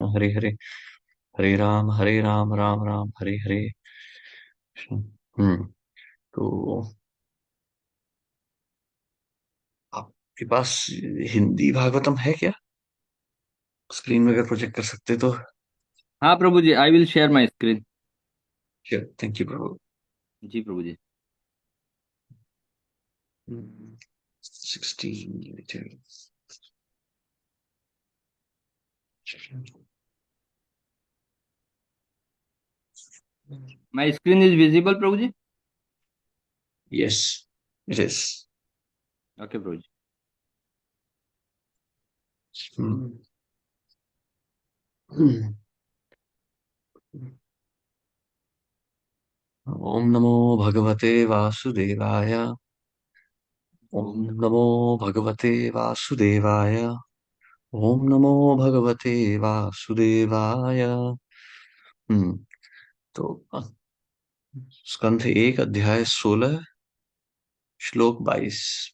हरे हरे, हरे राम राम राम हरे हरे। हम्म। तो आपके पास हिंदी भागवतम है क्या? स्क्रीन में अगर प्रोजेक्ट कर सकते तो। हाँ Prabhu ji, I will share my screen. Thank you Prabhu. Ji Prabhu ji. 16। My screen is visible Prabhu ji. Yes, it is. Okay Prabhu ji. ओम नमो भगवते वासुदेवाय। ओम ओम नमो भगवते वासुदेवाय। ओम नमो भगवते वासुदेवाय। हम्म। तो स्कंध एक अध्याय 16 श्लोक 22।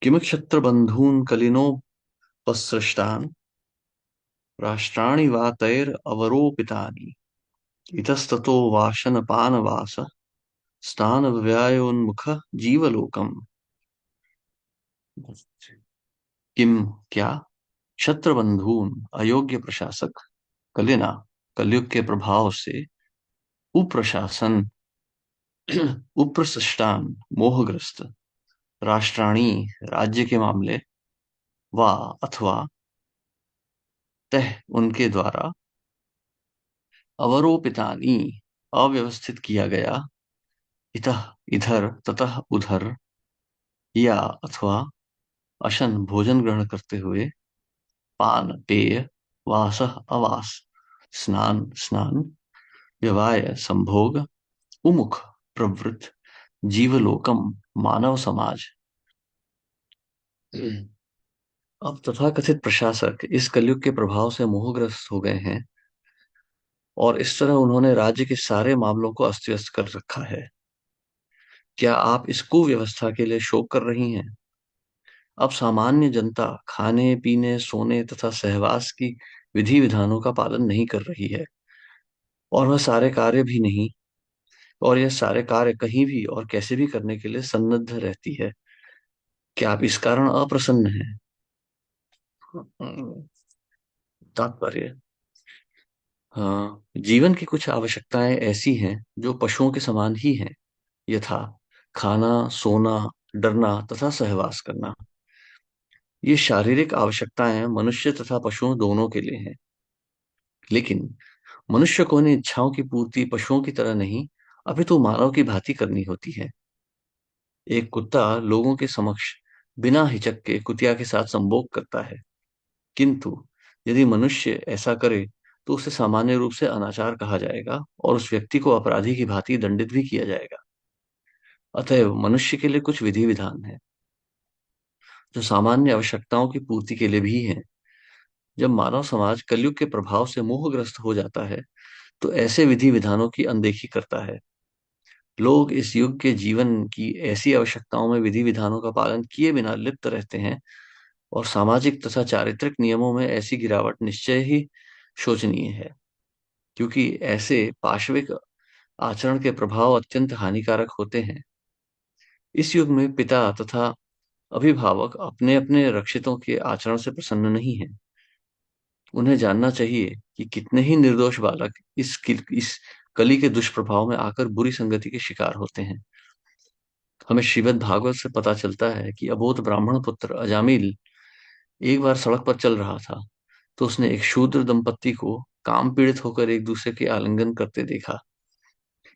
किमक्षत्र बंधून कलिनोपसृष्टान राष्ट्राणि वा तैर अवरोपितानि इतस्ततो वाशन पान वास स्थान व्ययोन्मुख जीवलोकम। किम, क्या? क्षत्रबंधून, अयोग्य प्रशासक, कलिना, कलयुग के प्रभाव से, कुप्रशासन, उप्रसृष्टान, मोहग्रस्त, राष्ट्राणी, राज्य के मामले, वा, अथवा, तह, उनके द्वारा, अवरोपितानी, अव्यवस्थित किया गया, इतः, इधर, ततः उधर, या, अथवा, अशन, भोजन ग्रहण करते हुए, पान, पेय, वासः, आवास, स्नान, स्नान, व्यवाय, संभोग, उमुख, प्रवृत्त, जीवलोकम, मानव समाज। अब तथाकथित प्रशासक इस कलयुग के प्रभाव से मोहग्रस्त हो गए हैं और इस तरह उन्होंने राज्य के सारे मामलों को अस्त व्यस्त कर रखा है। क्या आप इस कुव्यवस्था के लिए शोक कर रही हैं? अब सामान्य जनता खाने पीने सोने तथा सहवास की विधि विधानों का पालन नहीं कर रही है, और वह सारे कार्य भी नहीं, और यह सारे कार्य कहीं भी और कैसे भी करने के लिए सन्नद्ध रहती है। क्या आप इस कारण अप्रसन्न हैं? तात्पर्य। हाँ, जीवन की कुछ आवश्यकताएं ऐसी हैं जो पशुओं के समान ही हैं, यथा खाना, सोना, डरना तथा सहवास करना। ये शारीरिक आवश्यकताएं मनुष्य तथा पशुओं दोनों के लिए हैं। लेकिन मनुष्य को इन इच्छाओं की पूर्ति पशुओं की तरह नहीं, अपितु मानव की भांति करनी होती है। एक कुत्ता लोगों के समक्ष बिना हिचक के कुतिया के साथ संभोग करता है, किंतु यदि मनुष्य ऐसा करे तो उसे सामान्य रूप से अनाचार कहा जाएगा और उस व्यक्ति को अपराधी की भांति दंडित भी किया जाएगा। अतएव मनुष्य के लिए कुछ विधि विधान है जो सामान्य आवश्यकताओं की पूर्ति के लिए भी हैं। जब मानव समाज कलयुग के प्रभाव से मोहग्रस्त हो जाता है तो ऐसे विधि विधानों की अनदेखी करता है। लोग इस युग के जीवन की ऐसी आवश्यकताओं में विधि विधानों का पालन किए बिना लिप्त रहते हैं, और सामाजिक तथा चारित्रिक नियमों में ऐसी गिरावट निश्चय ही शोचनीय है, क्योंकि ऐसे पाशविक आचरण के प्रभाव अत्यंत हानिकारक होते हैं। इस युग में पिता तथा अभिभावक अपने अपने रक्षितों के आचरण से प्रसन्न नहीं हैं। उन्हें जानना चाहिए कि कितने ही निर्दोष बालक इस कली के दुष्प्रभाव में आकर बुरी संगति के शिकार होते हैं। हमें श्रीमद् भागवत से पता चलता है कि अबोध ब्राह्मण पुत्र अजामिल एक बार सड़क पर चल रहा था, तो उसने एक शूद्र दंपत्ति को काम पीड़ित होकर एक दूसरे के आलिंगन करते देखा।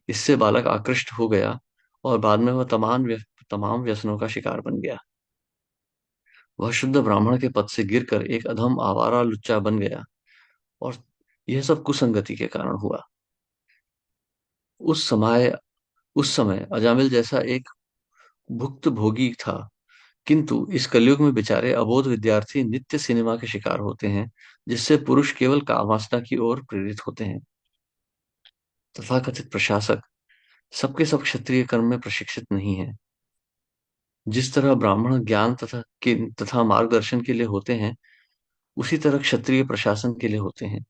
इससे बालक आकृष्ट हो गया और बाद में वह तमाम व्यसनों का शिकार बन गया। वह शुद्ध ब्राह्मण के पद से गिरकर एक अधम आवारा लुच्चा बन गया, और यह सब कुसंगति के कारण हुआ। उस समय उस समय अजामिल जैसा एक भुक्त भोगी था, किंतु इस कलयुग में बेचारे अबोध विद्यार्थी नित्य सिनेमा के शिकार होते हैं, जिससे पुरुष केवल कामवासना की ओर प्रेरित होते हैं। तथाकथित प्रशासक सबके सब क्षत्रिय कर्म में प्रशिक्षित नहीं है। जिस तरह ब्राह्मण ज्ञान तथा मार्गदर्शन के लिए होते हैं, उसी तरह क्षत्रिय प्रशासन के लिए होते हैं।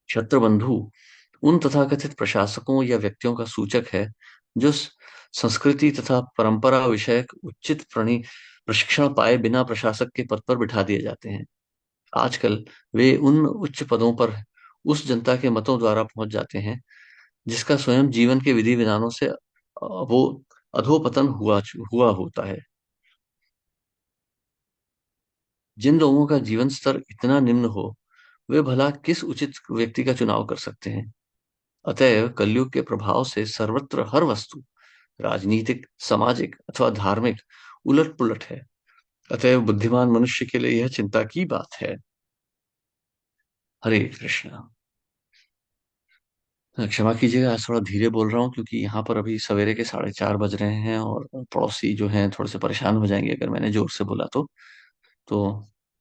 क्षत्रबंधु उन तथाकथित प्रशासकों या व्यक्तियों का सूचक है जो संस्कृति तथा परंपरा विषयक उचित प्रशिक्षण पाए बिना प्रशासक के पद पर बिठा दिए जाते हैं। आजकल वे उन उच्च पदों पर उस जनता के मतों द्वारा पहुंच जाते हैं जिसका स्वयं जीवन के विधि विधानों से वो अधोपतन हुआ होता है। जिन लोगों का जीवन स्तर इतना निम्न हो, वे भला किस उचित व्यक्ति का चुनाव कर सकते हैं। अतएव कलयुग के प्रभाव से सर्वत्र हर वस्तु, राजनीतिक, सामाजिक अथवा धार्मिक, उलट पुलट है। अतएव बुद्धिमान मनुष्य के लिए यह चिंता की बात है। हरे कृष्णा। क्षमा कीजिएगा, आज थोड़ा धीरे बोल रहा हूँ क्योंकि यहाँ पर अभी सवेरे के 4:30 बज रहे हैं और पड़ोसी जो हैं थोड़े से परेशान हो जाएंगे अगर मैंने जोर से बोला तो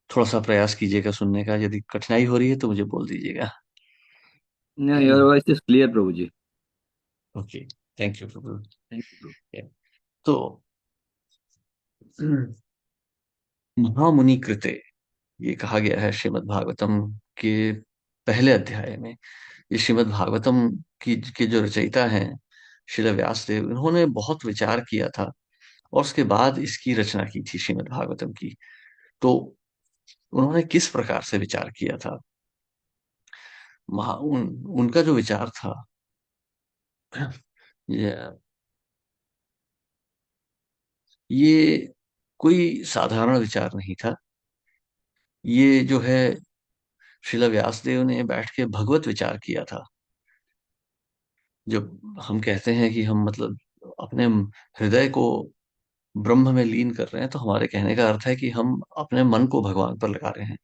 थोड़ा सा प्रयास कीजिएगा सुनने का। यदि कठिनाई हो रही है तो मुझे बोल दीजिएगा। Your voice is clear Prabhu ji. Okay, thank you Prabhu. Thank you Prabhu. तो महामुनि कृते, ये कहा गया है श्रीमद् भागवतम के पहले अध्याय में। ये श्रीमद् भागवतम की के जो रचयिता हैं श्रील व्यासदेव, इन्होंने बहुत विचार किया था और उसके बाद इसकी रचना की थी श्रीमद् भागवतम की। तो उन्होंने किस प्रकार से विचार किया था? उनका जो विचार था, ये ये कोई साधारण विचार नहीं था। ये जो है श्रील व्यासदेव ने बैठ के भगवत विचार किया था। जब हम कहते हैं कि हम मतलब अपने हृदय को ब्रह्म में लीन कर रहे हैं, तो हमारे कहने का अर्थ है कि हम अपने मन को भगवान पर लगा रहे हैं।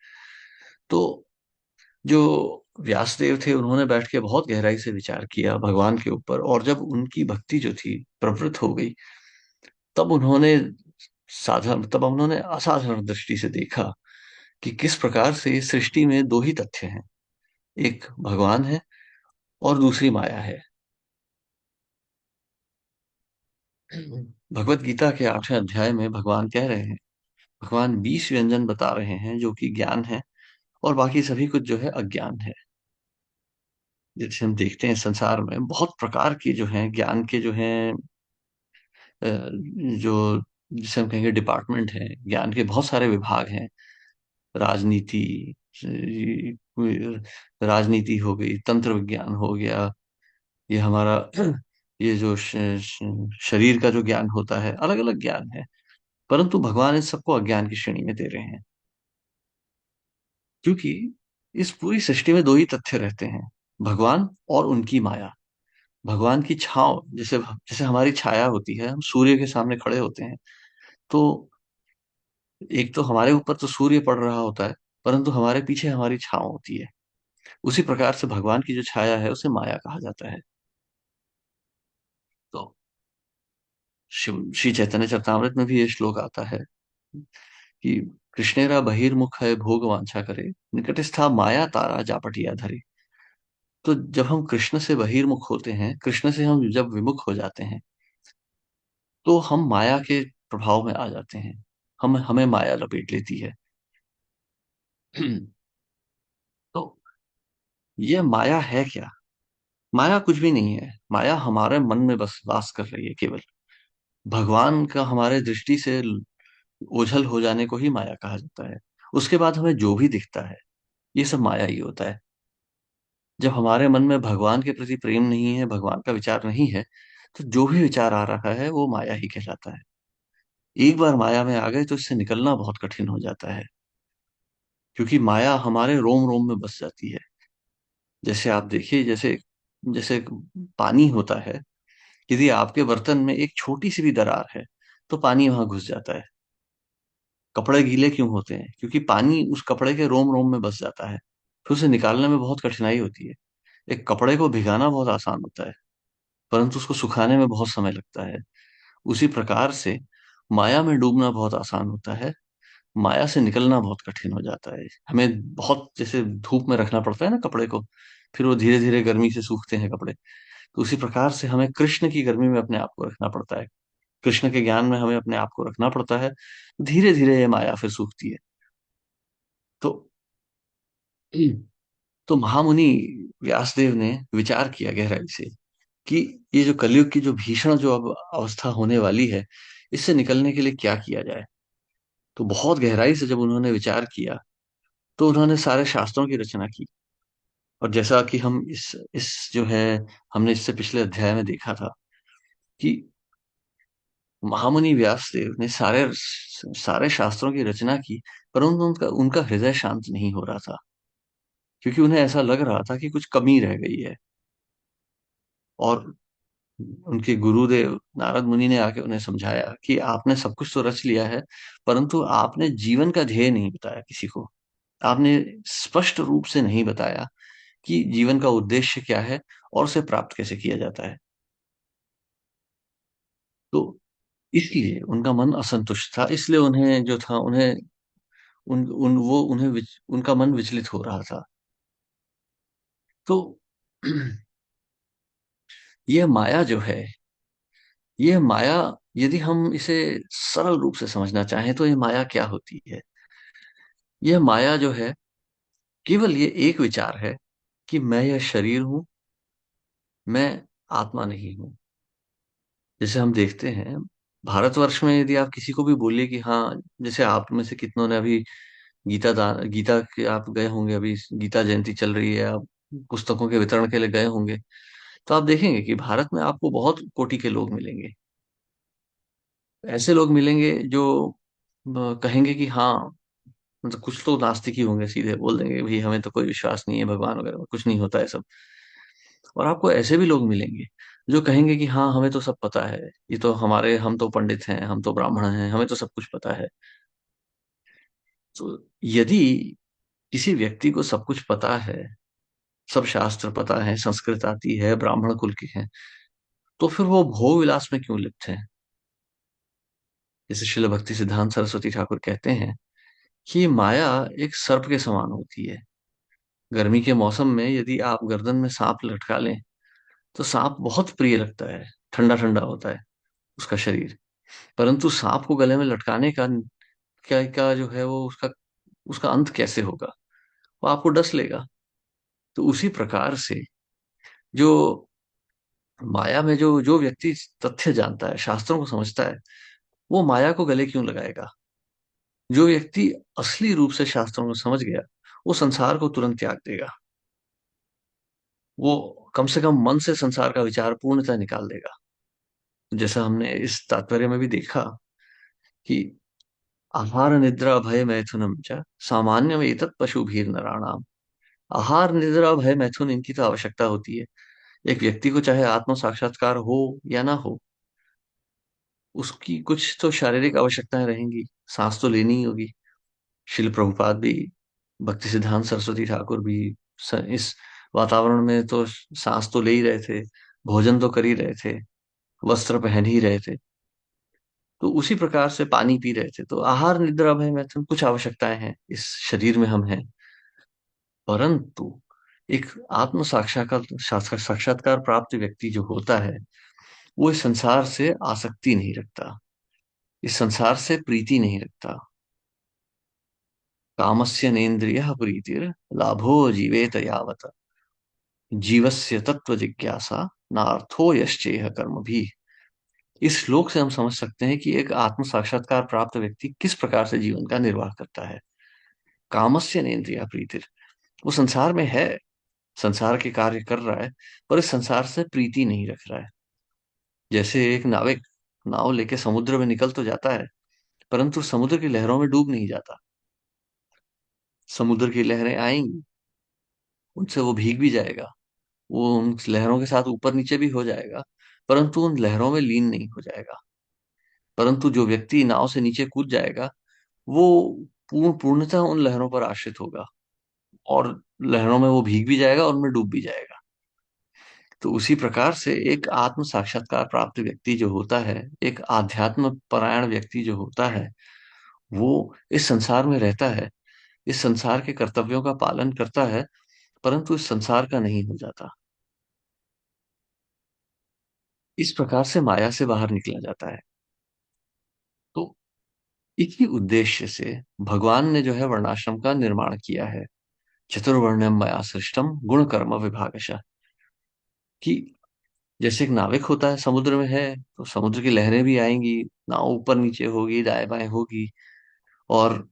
तो जो व्यासदेव थे, उन्होंने बैठ के बहुत गहराई से विचार किया भगवान के ऊपर, और जब उनकी भक्ति जो थी प्रवृत्त हो गई, तब उन्होंने तब उन्होंने असाधारण दृष्टि से देखा कि किस प्रकार से इस सृष्टि में दो ही तथ्य हैं, एक भगवान है और दूसरी माया है। भगवत गीता के 8वें अध्याय में भगवान कह रहे हैं, भगवान 20 व्यंजन बता रहे हैं जो कि ज्ञान है, और बाकी सभी कुछ जो है अज्ञान है। जैसे हम देखते हैं संसार में बहुत प्रकार की जो है ज्ञान के जो है जो जिसे हम कहेंगे डिपार्टमेंट है, ज्ञान के बहुत सारे विभाग हैं। राजनीति, राजनीति हो गई, तंत्र विज्ञान हो गया, ये हमारा ये जो शरीर का जो ज्ञान होता है, अलग अलग ज्ञान है। परंतु भगवान इन सबको अज्ञान की श्रेणी में दे रहे हैं, क्योंकि इस पूरी सृष्टि में दो ही तथ्य रहते हैं, भगवान और उनकी माया। भगवान की छांव, जैसे जैसे हमारी छाया होती है, हम सूर्य के सामने खड़े होते हैं, तो एक तो हमारे ऊपर तो सूर्य पड़ रहा होता है, परंतु हमारे पीछे हमारी छांव होती है। उसी प्रकार से भगवान की जो छाया है उसे माया कहा जाता है। तो श्री चैतन्य चरितामृत में भी ये श्लोक आता है कि कृष्णेरा बहिर्मुख है भोग वांछा करे, निकटस्था माया तारा जापटिया धरे। तो जब हम कृष्ण से बहिर्मुख होते हैं, कृष्ण से हम जब विमुख हो जाते हैं, तो हम माया के प्रभाव में आ जाते हैं, हम हमें माया लपेट लेती है। तो ये माया है क्या? माया कुछ भी नहीं है। माया हमारे मन में बस वास कर रही है केवल। भगवान का हमारे दृष्टि से ओझल हो जाने को ही माया कहा जाता है। उसके बाद हमें जो भी दिखता है, ये सब माया ही होता है। जब हमारे मन में भगवान के प्रति प्रेम नहीं है, भगवान का विचार नहीं है, तो जो भी विचार आ रहा है वो माया ही कहलाता है। एक बार माया में आ गए तो इससे निकलना बहुत कठिन हो जाता है, क्योंकि माया हमारे रोम रोम में बस जाती है। जैसे आप देखिए, जैसे जैसे पानी होता है, यदि आपके बर्तन में एक छोटी सी भी दरार है, तो पानी वहां घुस जाता है। कपड़े गीले क्यों होते हैं? क्योंकि पानी उस कपड़े के रोम रोम में बस जाता है, फिर उसे निकालने में बहुत कठिनाई होती है। एक कपड़े को भिगाना बहुत आसान होता है, परंतु उसको सुखाने में बहुत समय लगता है। उसी प्रकार से माया में डूबना बहुत आसान होता है, माया से निकलना बहुत कठिन हो जाता है। हमें बहुत, जैसे धूप में रखना पड़ता है ना कपड़े को, फिर वो धीरे धीरे गर्मी से सूखते हैं कपड़े। तो उसी प्रकार से हमें कृष्ण की गर्मी में अपने आप को रखना पड़ता है, कृष्ण के ज्ञान में हमें अपने आप को रखना पड़ता है। धीरे धीरे ये माया फिर सूखती है। तो महामुनि व्यासदेव ने विचार किया गहराई से कि ये जो कलयुग की जो भीषण जो अब अवस्था होने वाली है, इससे निकलने के लिए क्या किया जाए। तो बहुत गहराई से जब उन्होंने विचार किया, तो उन्होंने सारे शास्त्रों की रचना की। और जैसा कि हम इस जो है, हमने इससे पिछले अध्याय में देखा था कि महामुनि व्यासदेव ने सारे सारे शास्त्रों की रचना की, परंतु उनका उनका हृदय शांत नहीं हो रहा था, क्योंकि उन्हें ऐसा लग रहा था कि कुछ कमी रह गई है। और उनके गुरुदेव नारद मुनि ने आके उन्हें समझाया कि आपने सब कुछ तो रच लिया है, परंतु आपने जीवन का ध्येय नहीं बताया किसी को। आपने स्पष्ट रूप से नहीं बताया कि जीवन का उद्देश्य क्या है और उसे प्राप्त कैसे किया जाता है। तो इसलिए उनका मन असंतुष्ट था, इसलिए उन्हें जो था, उन्हें उन उन वो उन्हें उनका मन विचलित हो रहा था। तो यह माया जो है, यह माया, यदि हम इसे सरल रूप से समझना चाहें तो यह माया क्या होती है। यह माया जो है, केवल ये एक विचार है कि मैं यह शरीर हूं, मैं आत्मा नहीं हूं। जैसे हम देखते हैं भारतवर्ष में, यदि आप किसी को भी बोलिए कि हाँ, जैसे आप में से कितनों ने अभी गीता के आप गए होंगे, अभी गीता जयंती चल रही है, आप पुस्तकों के वितरण के लिए गए होंगे, तो आप देखेंगे कि भारत में आपको बहुत कोटि के लोग मिलेंगे। ऐसे लोग मिलेंगे जो कहेंगे कि हाँ, मतलब कुछ तो नास्तिक ही होंगे, सीधे बोल देंगे भाई हमें तो कोई विश्वास नहीं है भगवान वगैरह में, कुछ नहीं होता है सब। और आपको ऐसे भी लोग मिलेंगे जो कहेंगे कि हाँ, हमें तो सब पता है, ये तो हमारे, हम तो पंडित हैं, हम तो ब्राह्मण हैं, हमें तो सब कुछ पता है। तो यदि किसी व्यक्ति को सब कुछ पता है, सब शास्त्र पता है, संस्कृत आती है, ब्राह्मण कुल के हैं, तो फिर वो भोग विलास में क्यों लिप्त हैं। जैसे शिल भक्ति सिद्धांत सरस्वती ठाकुर कहते हैं कि माया एक सर्प के समान होती है। गर्मी के मौसम में यदि आप गर्दन में सांप लटका लें, तो सांप बहुत प्रिय लगता है, ठंडा ठंडा होता है उसका शरीर। परंतु सांप को गले में लटकाने का क्या जो है वो उसका उसका अंत कैसे होगा, वो आपको डस लेगा। तो उसी प्रकार से जो माया में जो जो व्यक्ति तथ्य जानता है, शास्त्रों को समझता है, वो माया को गले क्यों लगाएगा। जो व्यक्ति असली रूप से शास्त्रों को समझ गया, वो संसार को तुरंत त्याग देगा। वो कम से कम मन से संसार का विचार पूर्णतः निकाल देगा। जैसा हमने इस तात्पर्य में भी देखा कि आहार निद्रा भय मैथुनम च सामान्यम एतत् पशुभीर नराणाम। आहार निद्रा भय मैथुन, इनकी तो आवश्यकता होती है। एक व्यक्ति को चाहे आत्म साक्षात्कार हो या ना हो, उसकी कुछ तो शारीरिक आवश्यकताएं रहेंगी, सांस तो लेनी ही होगी। शिल प्रभुपाद भी, भक्ति सिद्धांत सरस्वती ठाकुर भी इस वातावरण में तो सांस तो ले ही रहे थे, भोजन तो कर ही रहे थे, वस्त्र पहन ही रहे थे, तो उसी प्रकार से पानी पी रहे थे। तो आहार निद्रा भय मैथुन, कुछ आवश्यकताएं हैं, इस शरीर में हम हैं। परंतु एक आत्म साक्षात्कार प्राप्त व्यक्ति जो होता है, वो इस संसार से आसक्ति नहीं रखता, इस संसार से प्रीति नहीं रखता। कामस्य नेन्द्रियः प्रीतिर लाभो जीवेत यावत, जीवस्य तत्व जिज्ञासा नार्थो यश्चेह कर्म भी। इस श्लोक से हम समझ सकते हैं कि एक आत्म साक्षात्कार प्राप्त व्यक्ति किस प्रकार से जीवन का निर्वाह करता है। कामस्य नेन्द्रिया प्रीतिर, वो संसार में है, संसार के कार्य कर रहा है, पर इस संसार से प्रीति नहीं रख रहा है। जैसे एक नाविक नाव लेके समुद्र में निकल तो जाता है, परंतु समुद्र की लहरों में डूब नहीं जाता। समुद्र की लहरें आएंगी, उनसे वो भीग भी जाएगा, वो उन लहरों के साथ ऊपर नीचे भी हो जाएगा, परंतु उन लहरों में लीन नहीं हो जाएगा। परंतु जो व्यक्ति नाव से नीचे कूद जाएगा, वो पूर्णतः उन लहरों पर आश्रित होगा, और लहरों में वो भीग भी जाएगा और उनमें डूब भी जाएगा। तो उसी प्रकार से एक आत्म साक्षात्कार प्राप्त व्यक्ति जो होता है, एक आध्यात्म परायण व्यक्ति जो होता है, वो इस संसार में रहता है, इस संसार के कर्तव्यों का पालन करता है, परंतु इस संसार का नहीं हो जाता। इस प्रकार से माया से बाहर निकला जाता है। तो इसी उद्देश्य से भगवान ने जो है वर्णाश्रम का निर्माण किया है। चतुर्वर्ण्यम मया सृष्टम गुण कर्म विभागशः। कि जैसे एक नाविक होता है, समुद्र में है तो समुद्र की लहरें भी आएंगी, नाव ऊपर नीचे होगी, दाएं बाएं होगी, और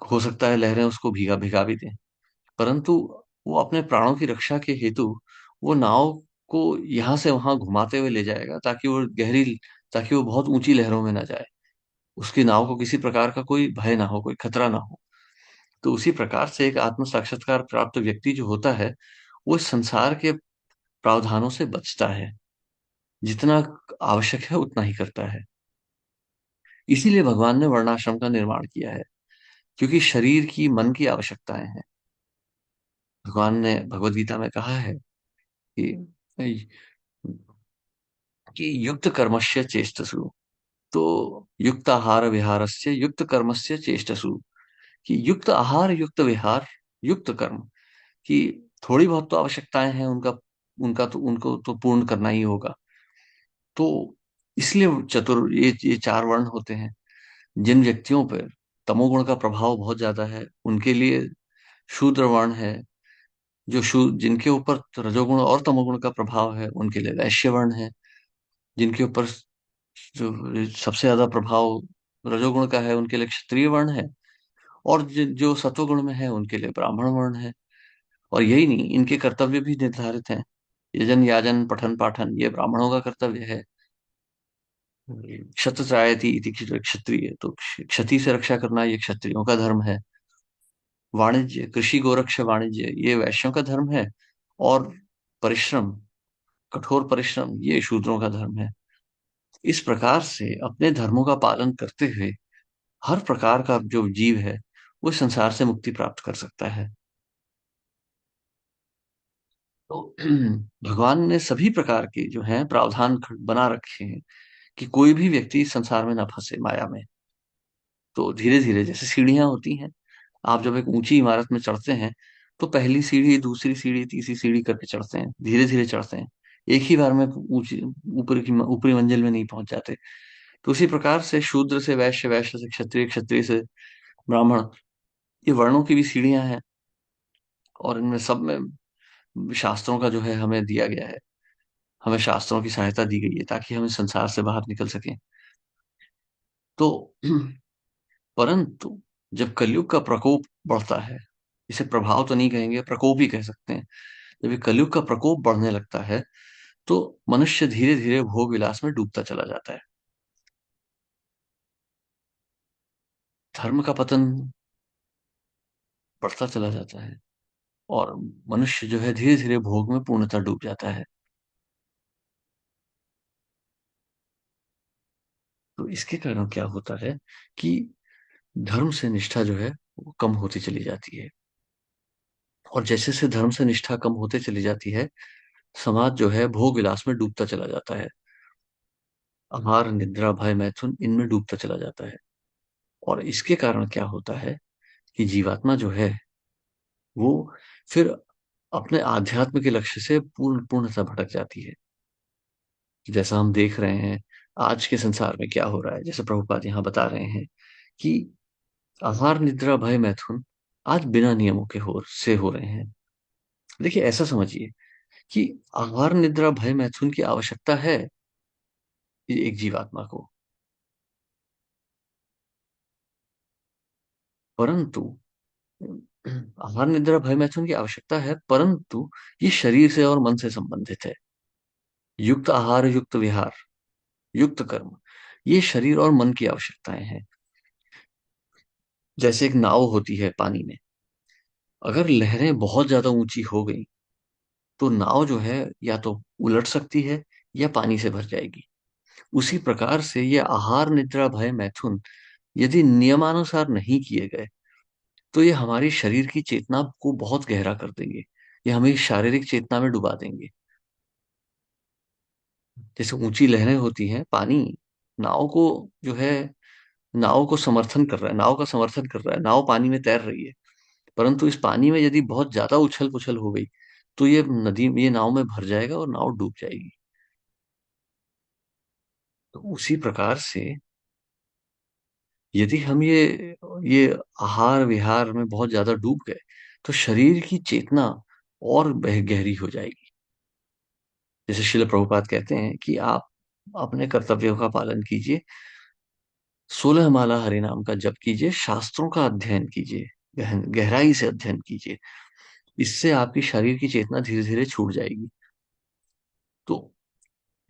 हो सकता है लहरें उसको भीगा भिगा भी दें, परंतु वो अपने प्राणों की रक्षा के हेतु वो नाव को यहां से वहां घुमाते हुए ले जाएगा, ताकि वो बहुत ऊंची लहरों में ना जाए, उसकी नाव को किसी प्रकार का कोई भय ना हो, कोई खतरा ना हो। तो उसी प्रकार से एक आत्म साक्षात्कार प्राप्त व्यक्ति जो होता है, वो इस संसार के प्रावधानों से बचता है, जितना आवश्यक है उतना ही करता है। इसीलिए भगवान ने वर्णाश्रम का निर्माण किया है, क्योंकि शरीर की मन की आवश्यकताएं हैं। भगवान ने भगवत गीता में कहा है कि युक्त कर्मस्य चेष्टसु, तो युक्त आहार विहारस्य युक्त कर्मस्य चेष्टसु, कि युक्त आहार युक्त विहार युक्त कर्म, कि थोड़ी बहुत तो आवश्यकताएं हैं, उनका उनका तो उनको तो पूर्ण करना ही होगा। तो इसलिए ये चार वर्ण होते हैं। जिन व्यक्तियों पर तमोगुण का प्रभाव बहुत ज्यादा है, उनके लिए शूद्र वर्ण है। जिनके ऊपर रजोगुण और तमोगुण का प्रभाव है, उनके लिए वैश्य वर्ण है। जिनके ऊपर जो सबसे ज्यादा प्रभाव रजोगुण का है, उनके लिए क्षत्रिय वर्ण है। और जो सत्वगुण में है, उनके लिए ब्राह्मण वर्ण है। और यही नहीं, इनके कर्तव्य भी निर्धारित हैं। यजन याजन पठन पाठन ये ब्राह्मणों का कर्तव्य है। क्षत्रजायति इति क्षत्रिय, तो क्षति से रक्षा करना ये क्षत्रियों का धर्म है। वाणिज्य कृषि गोरक्ष वाणिज्य ये वैश्यों का धर्म है। और परिश्रम, कठोर परिश्रम, ये शूद्रों का धर्म है। इस प्रकार से अपने धर्मों का पालन करते हुए हर प्रकार का जो जीव है वो इस संसार से मुक्ति प्राप्त कर सकता है। तो भगवान ने सभी प्रकार के जो हैं प्रावधान बना रखे हैं कि कोई भी व्यक्ति इस संसार में ना फंसे माया में। तो धीरे धीरे जैसे सीढ़ियां होती हैं, आप जब एक ऊंची इमारत में चढ़ते हैं तो पहली सीढ़ी, दूसरी सीढ़ी, तीसरी सीढ़ी करके चढ़ते हैं, धीरे धीरे चढ़ते हैं। एक ही बार में ऊंची ऊपरी मंजिल में नहीं पहुंच जाते। तो उसी प्रकार से शूद्र से वैश्य, वैश्य से क्षत्रिय, क्षत्रिय से ब्राह्मण, ये वर्णों की भी सीढ़ियां हैं। और इनमें सब में शास्त्रों का जो है हमें दिया गया है, हमें शास्त्रों की सहायता दी गई है ताकि हम इस संसार से बाहर निकल सकें। तो परंतु जब कलयुग का प्रकोप बढ़ता है, इसे प्रभाव तो नहीं कहेंगे, प्रकोप ही कह सकते हैं। जब ये कलयुग का प्रकोप बढ़ने लगता है तो मनुष्य धीरे धीरे भोग विलास में डूबता चला जाता है। धर्म का पतन बढ़ता चला जाता है, और मनुष्य जो है धीरे धीरे भोग में पूर्णतः डूब जाता है। तो इसके कारण क्या होता है कि धर्म से निष्ठा जो है वो कम होती चली जाती है। और जैसे जैसे धर्म से निष्ठा कम होते चली जाती है, समाज जो है भोग विलास में डूबता चला जाता है। आहार निद्रा भय मैथुन इनमें डूबता चला जाता है। और इसके कारण क्या होता है कि जीवात्मा जो है वो फिर अपने आध्यात्म के लक्ष्य से पूर्णतः भटक जाती है। जैसा हम देख रहे हैं आज के संसार में क्या हो रहा है, जैसे प्रभुपाद यहाँ बता रहे हैं कि आहार निद्रा भय मैथुन आज बिना नियमों के हो रहे हैं। देखिए ऐसा समझिए कि आहार निद्रा भय मैथुन की आवश्यकता है एक जीवात्मा को, परंतु आहार निद्रा भय मैथुन की आवश्यकता है, परंतु ये शरीर से और मन से संबंधित है। युक्त आहार युक्त विहार युक्त कर्म, ये शरीर और मन की आवश्यकताएं हैं। जैसे एक नाव होती है पानी में, अगर लहरें बहुत ज्यादा ऊंची हो गई तो नाव जो है या तो उलट सकती है या पानी से भर जाएगी। उसी प्रकार से ये आहार निद्रा भय मैथुन यदि नियमानुसार नहीं किए गए तो ये हमारी शरीर की चेतना को बहुत गहरा कर देंगे, ये हमें शारीरिक चेतना में डुबा देंगे। जैसे ऊंची लहरें होती हैं, पानी नाव को जो है नाव को समर्थन कर रहा है, नाव का समर्थन कर रहा है, नाव पानी में तैर रही है। परंतु इस पानी में यदि बहुत ज्यादा उछल पुछल हो गई तो ये नाव में भर जाएगा और नाव डूब जाएगी। तो उसी प्रकार से यदि हम ये आहार विहार में बहुत ज्यादा डूब गए तो शरीर की चेतना और गहरी हो जाएगी। जैसे शिल प्रभुपाद कहते हैं कि आप अपने कर्तव्यों का पालन कीजिए, 16 माला हरि नाम का जप कीजिए, शास्त्रों का अध्ययन कीजिए, गहराई से अध्ययन कीजिए। इससे आपकी शरीर की चेतना धीरे धीरे छूट जाएगी। तो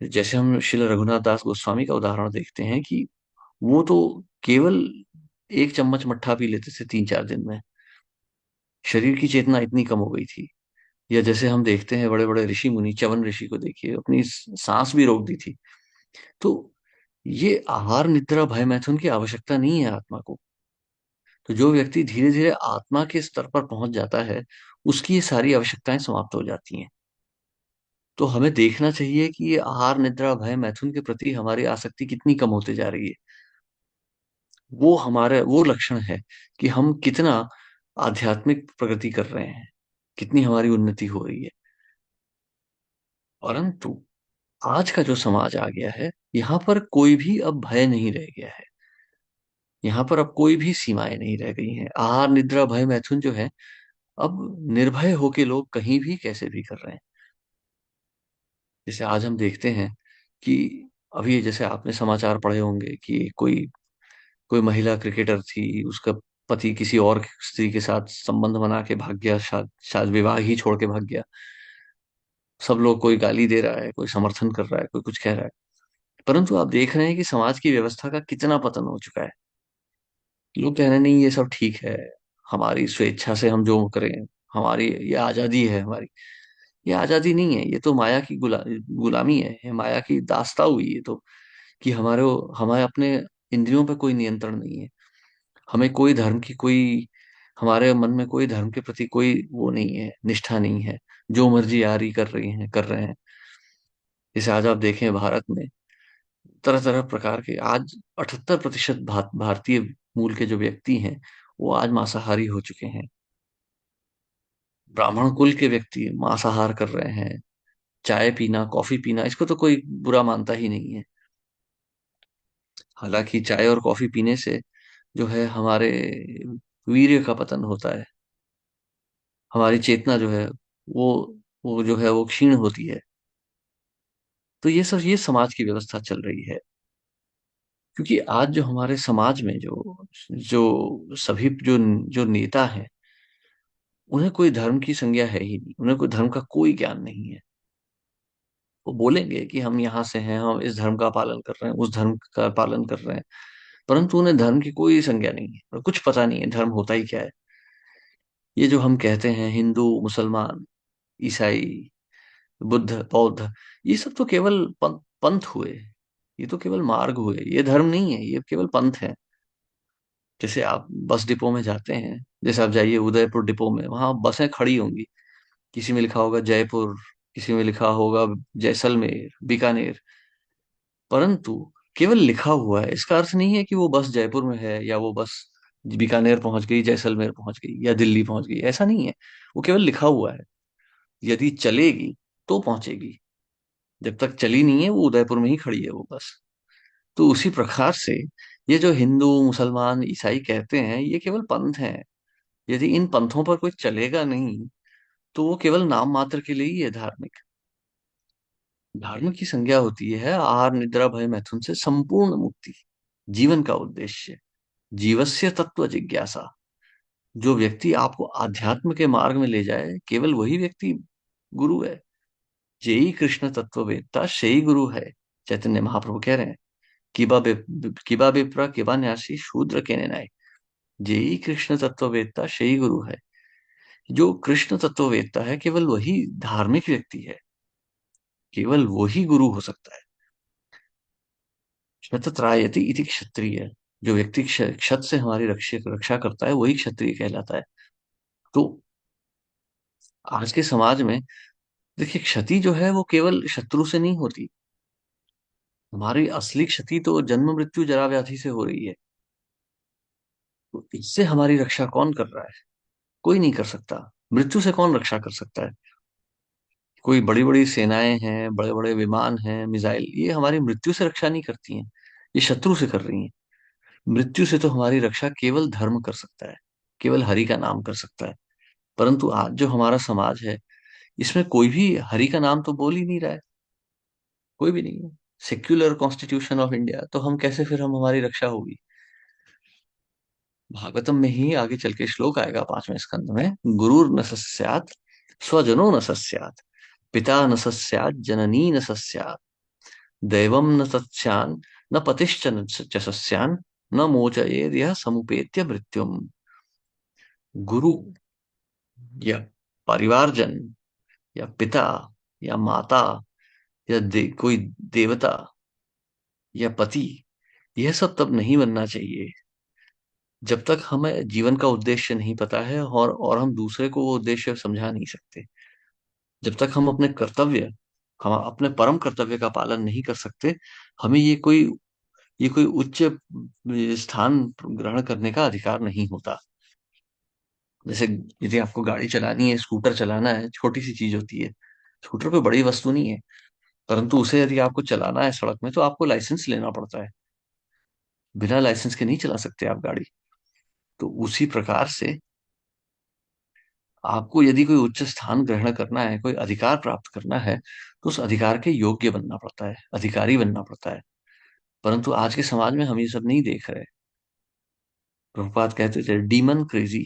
जैसे हम शिल रघुनाथ दास गोस्वामी का उदाहरण देखते हैं कि वो तो केवल 1 चम्मच मट्ठा पी लेते थे 3-4 दिन में, शरीर की चेतना इतनी कम हो गई थी। या जैसे हम देखते हैं बड़े बड़े ऋषि मुनि, च्यवन ऋषि को देखिए, अपनी सांस भी रोक दी थी। तो ये आहार निद्रा भय मैथुन की आवश्यकता नहीं है आत्मा को। तो जो व्यक्ति धीरे धीरे आत्मा के स्तर पर पहुंच जाता है, उसकी ये सारी आवश्यकताएं समाप्त हो जाती हैं। तो हमें देखना चाहिए कि ये आहार निद्रा भय मैथुन के प्रति हमारी आसक्ति कितनी कम होते जा रही है। वो हमारे वो लक्षण है कि हम कितना आध्यात्मिक प्रगति कर रहे हैं, कितनी हमारी उन्नति हो रही है। परंतु आज का जो समाज आ गया है, यहाँ पर कोई भी अब भय नहीं रह गया है। यहाँ पर अब कोई भी सीमाएं नहीं रह गई हैं। आहार निद्रा भय मैथुन जो है, अब निर्भय होके लोग कहीं भी कैसे भी कर रहे हैं। जैसे आज हम देखते हैं कि अभी जैसे आपने समाचार पढ़े होंगे कि कोई कोई महिला क्रिकेटर थी, उसका पति किसी और स्त्री के साथ संबंध बना के भाग गया, शायद शायद विवाह ही छोड़ के भाग गया। सब लोग, कोई गाली दे रहा है, कोई समर्थन कर रहा है, कोई कुछ कह रहा है। परंतु आप देख रहे हैं कि समाज की व्यवस्था का कितना पतन हो चुका है। लोग कह रहे हैं नहीं ये सब ठीक है, हमारी स्वेच्छा से हम जो करें, हमारी ये आजादी है हमारी। ये आजादी नहीं है, ये तो माया की गुलामी है, ये माया की दास्ता हुई है। तो कि हमारे अपने इंद्रियों पे कोई नियंत्रण नहीं है। हमें कोई धर्म की कोई हमारे मन में कोई धर्म के प्रति कोई वो नहीं है, निष्ठा नहीं है। जो मर्जी यारी कर रहे हैं। जैसे आज आप देखें भारत में तरह तरह प्रकार के, आज 78% भारतीय मूल के जो व्यक्ति हैं, वो आज मांसाहारी हो चुके हैं। ब्राह्मण कुल के व्यक्ति मांसाहार कर रहे हैं। चाय पीना, कॉफी पीना, इसको तो कोई बुरा मानता ही नहीं है। हालांकि चाय और कॉफी पीने से जो है हमारे वीर्य का पतन होता है, हमारी चेतना जो है वो वो जो है वो क्षीण होती है। तो ये सब ये समाज की व्यवस्था चल रही है। क्योंकि आज जो हमारे समाज में जो जो सभी जो जो नेता हैं, उन्हें कोई धर्म की संज्ञा है ही नहीं, उन्हें कोई धर्म का कोई ज्ञान नहीं है। वो बोलेंगे कि हम यहाँ से हैं, हम इस धर्म का पालन कर रहे हैं, उस धर्म का पालन कर रहे हैं, परंतु उन्हें धर्म की कोई संज्ञा नहीं है और कुछ पता नहीं है धर्म होता ही क्या है। ये जो हम कहते हैं हिंदू, मुसलमान, ईसाई, बुद्ध, बौद्ध, ये सब तो केवल पंथ हुए। ये तो केवल मार्ग हुए, ये धर्म नहीं है, ये केवल पंथ है। जैसे आप बस डिपो में जाते हैं, जैसे आप जाइए उदयपुर डिपो में, वहां बसें खड़ी होंगी, किसी में लिखा होगा जयपुर, किसी में लिखा होगा जैसलमेर, बीकानेर। परंतु केवल लिखा हुआ है, इसका अर्थ नहीं है कि वो बस जयपुर में है, या वो बस बीकानेर पहुंच गई, जैसलमेर पहुंच गई, या दिल्ली पहुंच गई, ऐसा नहीं है। वो केवल लिखा हुआ है। यदि चलेगी तो पहुंचेगी, जब तक चली नहीं है वो उदयपुर में ही खड़ी है वो बस। तो उसी प्रकार से ये जो हिंदू, मुसलमान, ईसाई कहते हैं, ये केवल पंथ हैं। यदि इन पंथों पर कोई चलेगा नहीं, तो वो केवल नाम मात्र के लिए ही है धार्मिक। धर्म की संज्ञा होती है आहार निद्रा भय मैथुन से संपूर्ण मुक्ति, जीवन का उद्देश्य, जीवस्य तत्व जिज्ञासा। जो व्यक्ति आपको आध्यात्म के मार्ग में ले जाए, केवल वही व्यक्ति गुरु है। जेई कृष्ण तत्ववेत्ता शेई गुरु है, चैतन्य महाप्रभु कह रहे हैं। किबा विप्रा किबा न्यासी शूद्र के नाय, जेई कृष्ण तत्ववेत्ता शेई गुरु है। जो कृष्ण तत्ववेत्ता है, केवल वही धार्मिक व्यक्ति है, केवल वही गुरु हो सकता है। क्षत्रत्रायति इति क्षत्रिय। जो व्यक्ति क्षत से हमारी रक्षा रक्षा करता है, वही क्षत्रिय कहलाता है। तो आज के समाज में देखिए, क्षति जो है वो केवल शत्रु से नहीं होती। हमारी असली क्षति तो जन्म मृत्यु जरा व्याधि से हो रही है। तो इससे हमारी रक्षा कौन कर रहा है? कोई नहीं कर सकता। मृत्यु से कौन रक्षा कर सकता है? कोई बड़ी बड़ी सेनाएं हैं, बड़े बड़े विमान हैं, मिसाइल, ये हमारी मृत्यु से रक्षा नहीं करती हैं, ये शत्रु से कर रही हैं। मृत्यु से तो हमारी रक्षा केवल धर्म कर सकता है, केवल हरि का नाम कर सकता है। परंतु आज जो हमारा समाज है, इसमें कोई भी हरि का नाम तो बोल ही नहीं रहा है। कोई भी नहीं है। सेक्युलर कॉन्स्टिट्यूशन ऑफ इंडिया, तो हम कैसे फिर हम हमारी रक्षा होगी? भागवतम में ही आगे चल के श्लोक आएगा 5वें स्कंद में, गुरुर न सस्यात्, स्वजनो न सस्यात्, पिता न सस्यात्, जननी न सस्यात्, दैवम न सस्यान्, न पतिश्च न च सस्यान्, न मोचयेद यह समुपेत्य मृत्युम। गुरु या परिवारजन या पिता या माता या कोई देवता या पति, यह सब तब नहीं बनना चाहिए जब तक हमें जीवन का उद्देश्य नहीं पता है, और हम दूसरे को वो उद्देश्य समझा नहीं सकते। जब तक हम अपने कर्तव्य, हम अपने परम कर्तव्य का पालन नहीं कर सकते, हमें ये कोई उच्च स्थान ग्रहण करने का अधिकार नहीं होता। जैसे यदि आपको गाड़ी चलानी है, स्कूटर चलाना है, छोटी सी चीज होती है। स्कूटर कोई बड़ी वस्तु नहीं है, परंतु उसे यदि आपको चलाना है सड़क में, तो आपको लाइसेंस लेना पड़ता है। बिना लाइसेंस के नहीं चला सकते आप गाड़ी। तो उसी प्रकार से आपको यदि कोई उच्च स्थान ग्रहण करना है, कोई अधिकार प्राप्त करना है, तो उस अधिकार के योग्य बनना पड़ता है, अधिकारी बनना पड़ता है। परंतु आज के समाज में हम ये सब नहीं देख रहे। प्रभुपाद कहते थे डीमन क्रेजी,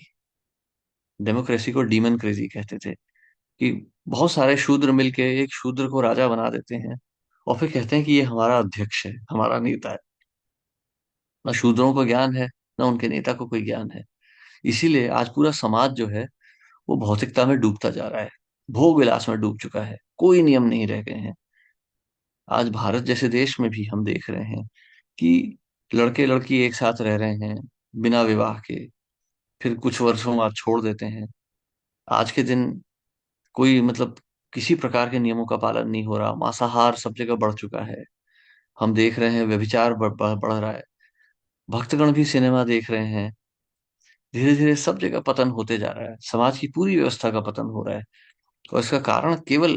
डेमोक्रेसी को डीमन क्रेजी कहते थे, कि बहुत सारे शूद्र मिलके एक शूद्र को राजा बना देते हैं, और फिर कहते हैं कि ये हमारा अध्यक्ष है, हमारा नेता है। ना शूद्रों को ज्ञान है, ना उनके नेता को कोई ज्ञान है। इसीलिए आज पूरा समाज जो है, वो भौतिकता में डूबता जा रहा है, भोग विलास में डूब चुका है, कोई नियम नहीं रह गए हैं। आज भारत जैसे देश में भी हम देख रहे हैं कि लड़के लड़की एक साथ रह रहे हैं बिना विवाह के, फिर कुछ वर्षों बाद छोड़ देते हैं। आज के दिन कोई मतलब किसी प्रकार के नियमों का पालन नहीं हो रहा, मांसाहार सब जगह बढ़ चुका है। हम देख रहे हैं व्यभिचार बढ़ रहा है। भक्तगण भी सिनेमा देख रहे हैं। धीरे धीरे सब जगह पतन होते जा रहा है, समाज की पूरी व्यवस्था का पतन हो रहा है। और इसका कारण केवल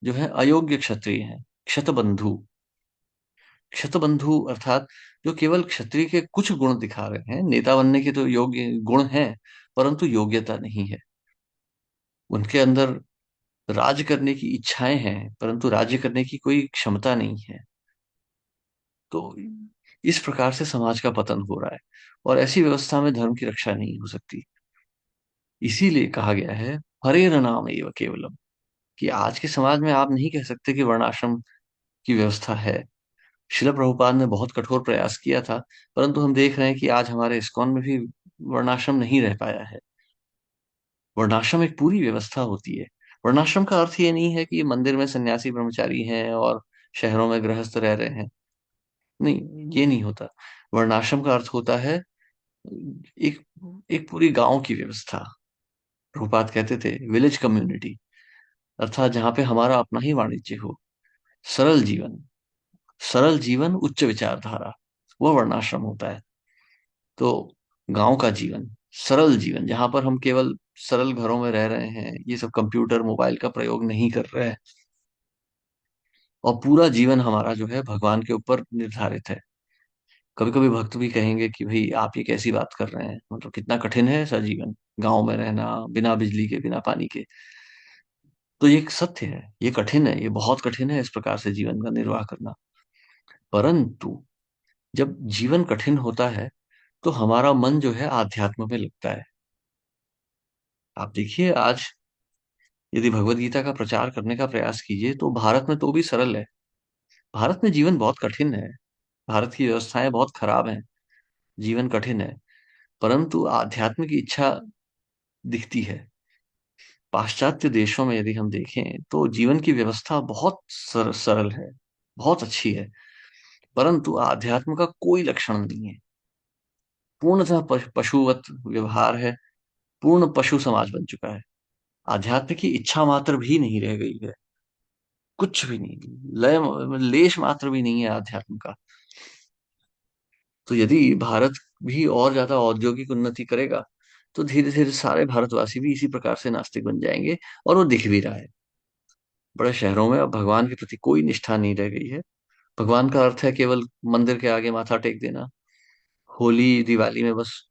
जो है अयोग्य क्षत्रिय हैं, क्षतबंधु। क्षतबंधु अर्थात जो केवल क्षत्रिय के कुछ गुण दिखा रहे हैं, नेता बनने के तो योग्य गुण हैं, परंतु योग्यता नहीं है उनके अंदर। राज करने की इच्छाएं हैं, परंतु राज्य करने की कोई क्षमता नहीं है। तो इस प्रकार से समाज का पतन हो रहा है, और ऐसी व्यवस्था में धर्म की रक्षा नहीं हो सकती। इसीलिए कहा गया है हरेर नाम एव केवलम, कि आज के समाज में आप नहीं कह सकते कि वर्णाश्रम की व्यवस्था है। शिला प्रभुपाद ने बहुत कठोर प्रयास किया था, परंतु हम देख रहे हैं कि आज हमारे इस्कॉन में भी वर्णाश्रम नहीं रह पाया है। वर्णाश्रम एक पूरी व्यवस्था होती है। वर्णाश्रम का अर्थ ये नहीं है कि मंदिर में सन्यासी ब्रह्मचारी हैं और शहरों में गृहस्थ रह रहे हैं। नहीं, ये नहीं होता। वर्णाश्रम का अर्थ होता है एक एक पूरी गांव की व्यवस्था। प्रभुपाद कहते थे विलेज कम्युनिटी, अर्थात जहाँ पे हमारा अपना ही वाणिज्य हो। सरल जीवन, सरल जीवन उच्च विचारधारा, वो वर्णाश्रम होता है। तो गांव का जीवन, सरल जीवन, जहां पर हम केवल सरल घरों में रह रहे हैं, ये सब कंप्यूटर मोबाइल का प्रयोग नहीं कर रहे हैं, और पूरा जीवन हमारा जो है भगवान के ऊपर निर्धारित है। कभी कभी भक्त भी कहेंगे कि भाई आप ये कैसी बात कर रहे हैं, मतलब कितना कठिन है ऐसा जीवन, गांव में रहना, बिना बिजली के, बिना पानी के। तो ये एक सत्य है, ये कठिन है, ये बहुत कठिन है इस प्रकार से जीवन का निर्वाह करना। परंतु जब जीवन कठिन होता है, तो हमारा मन जो है आध्यात्म में लगता है। आप देखिए आज यदि भगवत गीता का प्रचार करने का प्रयास कीजिए, तो भारत में तो भी सरल है। भारत में जीवन बहुत कठिन है, भारत की व्यवस्थाएं बहुत खराब हैं, जीवन कठिन है, परंतु आध्यात्म की इच्छा दिखती है। पाश्चात्य देशों में यदि हम देखें, तो जीवन की व्यवस्था बहुत सरल है, बहुत अच्छी है, परंतु आध्यात्म का कोई लक्षण नहीं है। पूर्णतः पशुवत व्यवहार है, पूर्ण पशु समाज बन चुका है। आध्यात्म की इच्छा मात्र भी नहीं रह गई है, कुछ भी नहीं, लय लेश मात्र भी नहीं है आध्यात्म का। तो यदि भारत भी और ज्यादा औद्योगिक उन्नति करेगा, तो धीरे धीरे सारे भारतवासी भी इसी प्रकार से नास्तिक बन जाएंगे। और वो दिख भी रहा है, बड़े शहरों में अब भगवान के प्रति कोई निष्ठा नहीं रह गई है। भगवान का अर्थ है केवल मंदिर के आगे माथा टेक देना, होली दिवाली में बस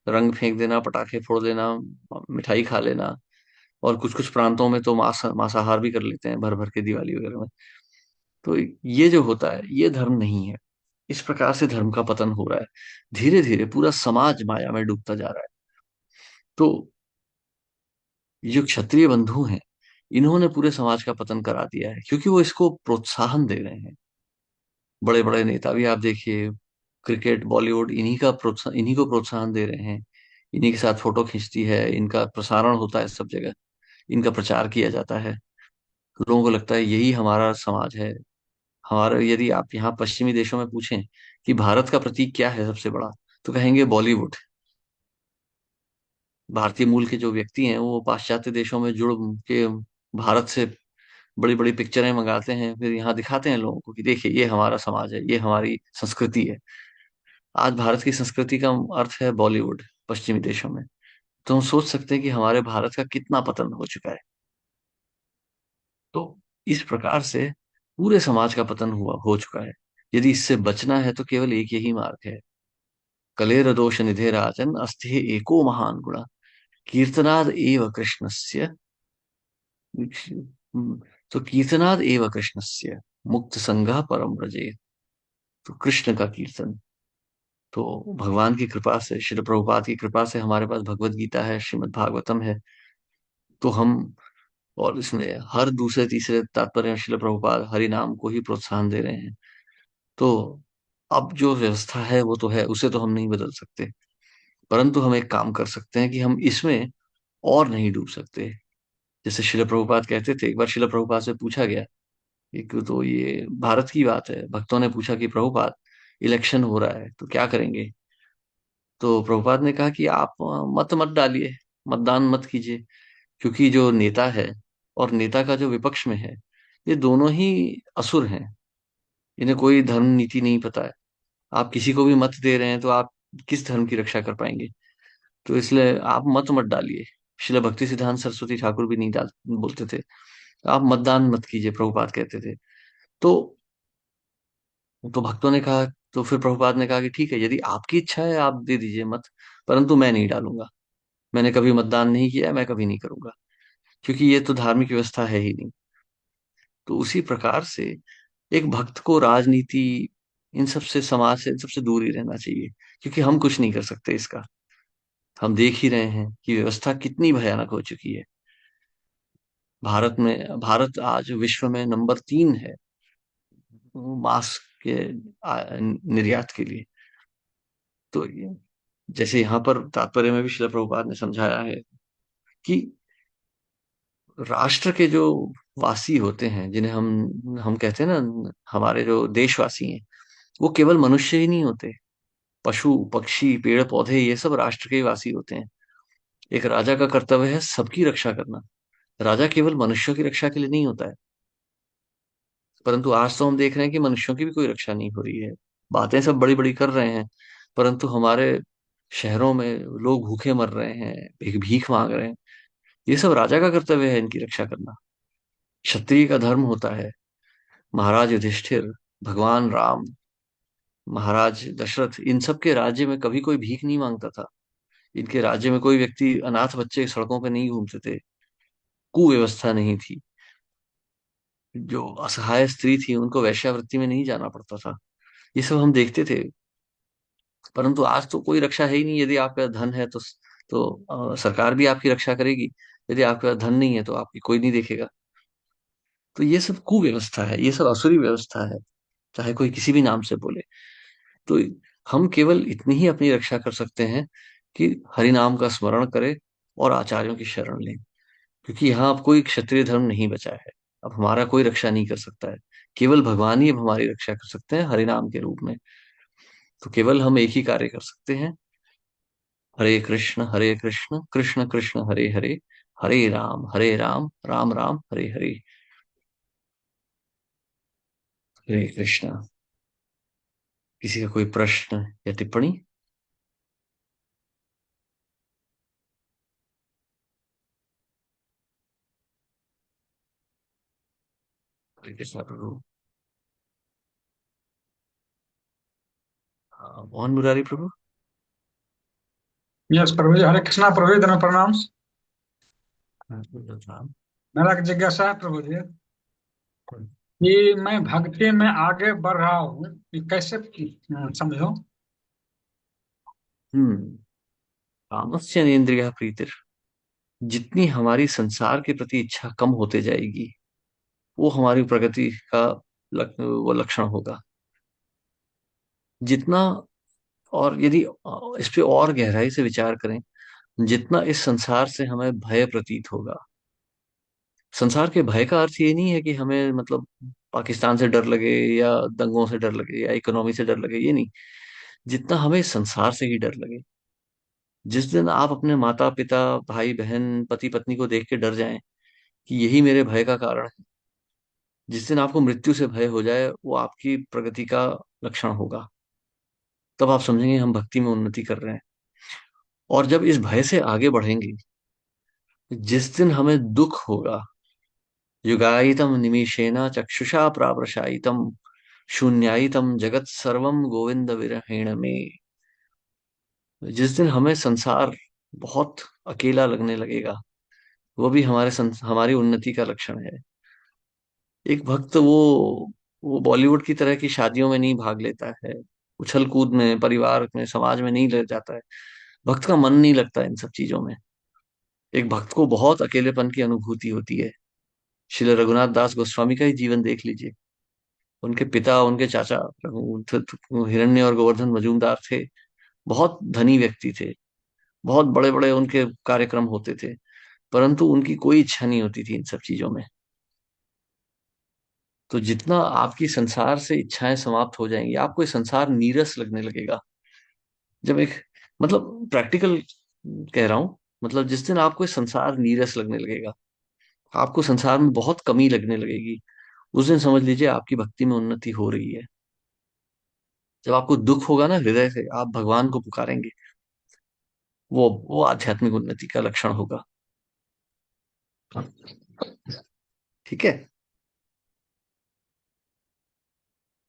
रंग फेंक देना, पटाखे फोड़ देना, मिठाई खा लेना, और कुछ कुछ प्रांतों में तो मांसाहार भी कर लेते हैं भर भर के दिवाली वगैरह में। तो ये जो होता है ये धर्म नहीं है। इस प्रकार से धर्म का पतन हो रहा है। धीरे धीरे पूरा समाज माया में डूबता जा रहा है। तो जो क्षत्रिय बंधु हैं, इन्होंने पूरे समाज का पतन करा दिया है, क्योंकि वो इसको प्रोत्साहन दे रहे हैं। बड़े बड़े नेता भी आप देखिए, क्रिकेट, बॉलीवुड, इन्हीं को प्रोत्साहन दे रहे हैं। इन्हीं के साथ फोटो खींचती है, इनका प्रसारण होता है सब जगह, इनका प्रचार किया जाता है। लोगों को लगता है यही हमारा समाज है। हमारा, यदि आप यहाँ पश्चिमी देशों में पूछें कि भारत का प्रतीक क्या है सबसे बड़ा, तो कहेंगे बॉलीवुड। भारतीय मूल के जो व्यक्ति हैं वो पाश्चात्य देशों में जुड़ के भारत से बड़ी बड़ी पिक्चरें मंगाते हैं, फिर यहाँ दिखाते हैं लोगों को कि देखिए ये हमारा समाज है, ये हमारी संस्कृति है। आज भारत की संस्कृति का अर्थ है बॉलीवुड पश्चिमी देशों में। तो हम सोच सकते हैं कि हमारे भारत का कितना पतन हो चुका है। तो इस प्रकार से पूरे समाज का पतन हुआ हो चुका है। यदि इससे बचना है तो केवल एक यही मार्ग है। कलेर दोष निधे राजन अस्ति एको महान गुण, कीर्तनाद एव कृष्णस्य। तो कीर्तनाद एव कृष्णस्य मुक्त संगः परम व्रजेत। तो कृष्ण का कीर्तन, तो भगवान की कृपा से, श्रील प्रभुपाद की कृपा से हमारे पास भगवत गीता है, श्रीमद् भागवतम है। तो हम, और इसमें हर दूसरे तीसरे तात्पर्य में श्रील प्रभुपाद हरि नाम को ही प्रोत्साहन दे रहे हैं। तो अब जो व्यवस्था है वो तो है, उसे तो हम नहीं बदल सकते। परंतु हम एक काम कर सकते हैं कि हम इसमें और नहीं डूब सकते। जैसे श्रील प्रभुपाद कहते थे, एक बार श्रील प्रभुपाद से पूछा गया, एक तो ये भारत की बात है, भक्तों ने पूछा कि प्रभुपाद इलेक्शन हो रहा है तो क्या करेंगे। तो प्रभुपाद ने कहा कि आप मत मत डालिए, मतदान मत कीजिए। क्योंकि जो नेता है और नेता का जो विपक्ष में है, ये दोनों ही असुर हैं। इन्हें कोई धर्म नीति नहीं पता है। आप किसी को भी मत दे रहे हैं तो आप किस धर्म की रक्षा कर पाएंगे। तो इसलिए आप मत मत डालिए। श्रील भक्ति सिद्धांत सरस्वती ठाकुर भी नहीं डाल बोलते थे, आप मतदान मत कीजिए, प्रभुपाद कहते थे। तो भक्तों ने कहा, तो फिर प्रभुपाद ने कहा कि ठीक है, यदि आपकी इच्छा है आप दे दीजिए मत, परंतु मैं नहीं डालूंगा। मैंने कभी मतदान नहीं किया, मैं कभी नहीं करूंगा, क्योंकि ये तो धार्मिक व्यवस्था है ही नहीं। तो उसी प्रकार से एक भक्त को राजनीति, इन सब से, समाज से, इन सबसे दूर ही रहना चाहिए। क्योंकि हम कुछ नहीं कर सकते इसका। हम देख ही रहे हैं कि व्यवस्था कितनी भयानक हो चुकी है। भारत आज विश्व में नंबर 3 है मांस के निर्यात के लिए। तो जैसे यहाँ पर तात्पर्य में भी श्रील प्रभुपाद ने समझाया है कि राष्ट्र के जो वासी होते हैं, जिन्हें हम कहते हैं ना, हमारे जो देशवासी हैं, वो केवल मनुष्य ही नहीं होते। पशु पक्षी पेड़ पौधे ये सब राष्ट्र के ही वासी होते हैं। एक राजा का कर्तव्य है सबकी रक्षा करना। राजा केवल मनुष्यों की रक्षा के लिए नहीं होता है। परंतु आज तो हम देख रहे हैं कि मनुष्यों की भी कोई रक्षा नहीं हो रही है। बातें सब बड़ी बड़ी कर रहे हैं, परंतु हमारे शहरों में लोग भूखे मर रहे हैं, भीख भीख मांग रहे हैं। ये सब राजा का कर्तव्य है इनकी रक्षा करना। क्षत्रिय का धर्म होता है, महाराज युधिष्ठिर, भगवान राम, महाराज दशरथ, इन सब के राज्य में कभी कोई भीख नहीं मांगता था। इनके राज्य में कोई व्यक्ति, अनाथ बच्चे सड़कों पे नहीं घूमते थे। कुव्यवस्था नहीं थी। जो असहाय स्त्री थी उनको वेश्यावृत्ति में नहीं जाना पड़ता था। ये सब हम देखते थे। परंतु आज तो कोई रक्षा है ही नहीं। यदि आपका धन है सरकार भी आपकी रक्षा करेगी। यदि आपका धन नहीं है तो आपकी कोई नहीं देखेगा। तो ये सब कुव्यवस्था है, ये सब असुरी व्यवस्था है, चाहे कोई किसी भी नाम से बोले। तो हम केवल इतनी ही अपनी रक्षा कर सकते हैं कि हरि नाम का स्मरण करें और आचार्यों की शरण लें। क्योंकि यहाँ अब कोई क्षत्रिय धर्म नहीं बचा है। अब हमारा कोई रक्षा नहीं कर सकता है। केवल भगवान ही अब हमारी रक्षा कर सकते हैं हरि नाम के रूप में। तो केवल हम एक ही कार्य कर सकते हैं, हरे कृष्ण कृष्ण कृष्ण हरे हरे, हरे राम राम राम हरे हरे। हरे कृष्णा। किसी का कोई प्रश्न या टिप्पणी? हरे कृष्णा प्रभु। हाँ, मोहन मुरारी प्रभु। यस प्रभु जी, हरे कृष्णा प्रभु जी, धर्म प्रणाम। मेरा एक जिज्ञासा है प्रभु जी कि मैं भक्ति में आगे बढ़ रहा हूँ कि कैसे समझो। हम्म। कामस्य इंद्रिय प्रीतिर, जितनी हमारी संसार के प्रति इच्छा कम होते जाएगी, वो हमारी प्रगति का वो लक्षण होगा। जितना, और यदि इस पे और गहराई से विचार करें, जितना इस संसार से हमें भय प्रतीत होगा। संसार के भय का अर्थ ये नहीं है कि हमें मतलब पाकिस्तान से डर लगे या दंगों से डर लगे या इकोनॉमी से डर लगे, ये नहीं। जितना हमें इस संसार से ही डर लगे। जिस दिन आप अपने माता पिता, भाई बहन, पति पत्नी को देख के डर जाएं कि यही मेरे भय का कारण है, जिस दिन आपको मृत्यु से भय हो जाए, वो आपकी प्रगति का लक्षण होगा। तब आप समझेंगे हम भक्ति में उन्नति कर रहे हैं। और जब इस भय से आगे बढ़ेंगे, जिस दिन हमें दुख होगा, युगायितम निमीषेण चक्षुषा प्रावृशायितम शून्यायितम जगत सर्वम गोविंद विरहेण में, जिस दिन हमें संसार बहुत अकेला लगने लगेगा, वो भी हमारी उन्नति का लक्षण है। एक भक्त वो बॉलीवुड की तरह की शादियों में नहीं भाग लेता है, उछल कूद में, परिवार में, समाज में नहीं ले जाता है। भक्त का मन नहीं लगता इन सब चीजों में। एक भक्त को बहुत अकेलेपन की अनुभूति होती है। श्री रघुनाथ दास गोस्वामी का ही जीवन देख लीजिए। उनके पिता, उनके चाचा हिरण्य और गोवर्धन मजूमदार थे, बहुत धनी व्यक्ति थे, बहुत बड़े बड़े उनके कार्यक्रम होते थे, परंतु उनकी कोई इच्छा नहीं होती थी इन सब चीजों में। तो जितना आपकी संसार से इच्छाएं समाप्त हो जाएंगी, आपको ये संसार नीरस लगने लगेगा। जब एक, मतलब प्रैक्टिकल कह रहा हूं, मतलब जिस दिन आपको ये संसार नीरस लगने लगेगा, आपको संसार में बहुत कमी लगने लगेगी, उस दिन समझ लीजिए आपकी भक्ति में उन्नति हो रही है। जब आपको दुख होगा ना, हृदय से आप भगवान को पुकारेंगे, वो आध्यात्मिक उन्नति का लक्षण होगा। ठीक है।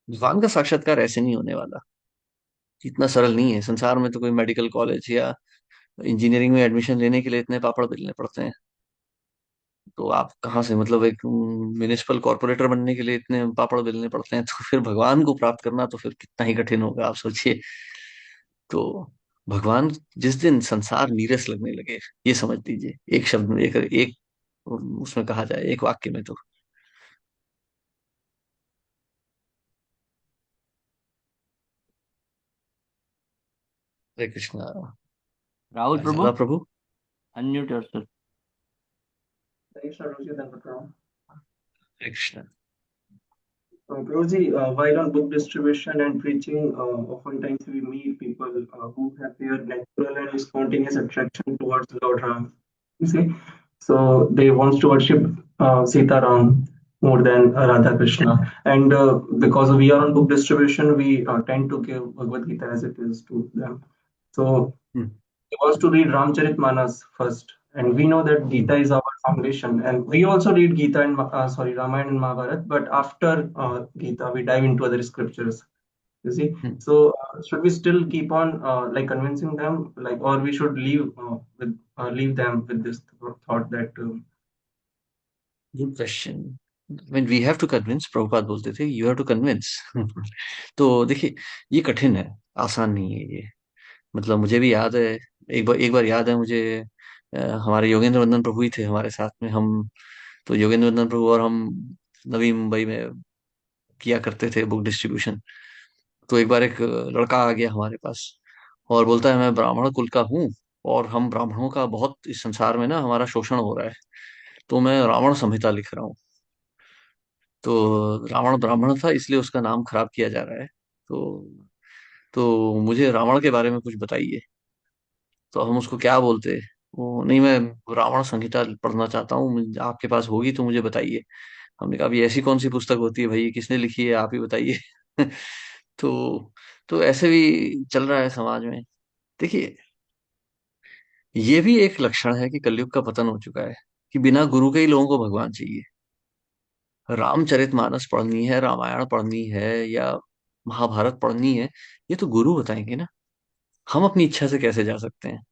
भगवान का साक्षात्कार ऐसे नहीं होने वाला। इतना सरल नहीं है। संसार में तो कोई मेडिकल कॉलेज या इंजीनियरिंग में एडमिशन लेने के लिए इतने पापड़ बेलने पड़ते हैं। तो आप कहाँ से, मतलब एक म्युनिसिपल कॉर्पोरेटर बनने के लिए इतने पापड़ बेलने पड़ते हैं, तो फिर भगवान को प्राप्त करना तो फिर कितना ही कठिन होगा, आप सोचिए। तो भगवान, जिस दिन संसार नीरस लगने लगे, ये समझ लीजिए, एक शब्द में, एक उसमें कहा जाए, एक वाक्य में, तो हरे Krishna. Rahul Prabhu, Sada Prabhu. Unmute yourself. Thanks, Saroji, then Vikram. Hare Krishna. Rosie, while on book distribution and preaching, oftentimes we meet people who have their natural and spontaneous attraction towards Lord Ram. You see, so they want to worship Sita Ram more than Radha Krishna. And because we are on book distribution, we tend to give Bhagavad Gita as it is to them. So hmm, he wants to read Ramcharitmanas first, and we know that hmm, Gita is our foundation. And we also read Gita and Ramayana and Mahabharata, but after Gita, we dive into other scriptures. You see, hmm. so should we still keep on like convincing them, like, or we should leave them with this thought that good question. When we have to convince, Prabhupada बोलते थे, you have to convince. तो देखिए, ये कठिन है, आसान नहीं है ये। मतलब मुझे भी याद है, एक बार याद है मुझे, हमारे योगेंद्र वंदन प्रभु ही थे हमारे साथ में। हम तो योगेंद्र वंदन प्रभु और हम नवी मुंबई में किया करते थे बुक डिस्ट्रीब्यूशन। तो एक बार एक लड़का आ गया हमारे पास और बोलता है, मैं ब्राह्मण कुल का हूँ, और हम ब्राह्मणों का बहुत इस संसार में ना हमारा शोषण हो रहा है, तो मैं रावण संहिता लिख रहा हूँ। तो रावण ब्राह्मण था, इसलिए उसका नाम खराब किया जा रहा है। तो मुझे रावण के बारे में कुछ बताइए। तो हम उसको क्या बोलते, वो नहीं, मैं रावण संहिता पढ़ना चाहता हूँ, आपके पास होगी तो मुझे बताइए। हमने कहा, अभी ऐसी कौन सी पुस्तक होती है भाई, किसने लिखी है, आप ही बताइए। तो तो ऐसे भी चल रहा है समाज में। देखिए, ये भी एक लक्षण है कि कलयुग का पतन हो चुका है, कि बिना गुरु के ही लोगों को भगवान चाहिए। रामचरितमानस पढ़नी है, रामायण पढ़नी है, या महाभारत पढ़नी है, ये तो गुरु बताएंगे ना। हम अपनी इच्छा से कैसे जा सकते हैं।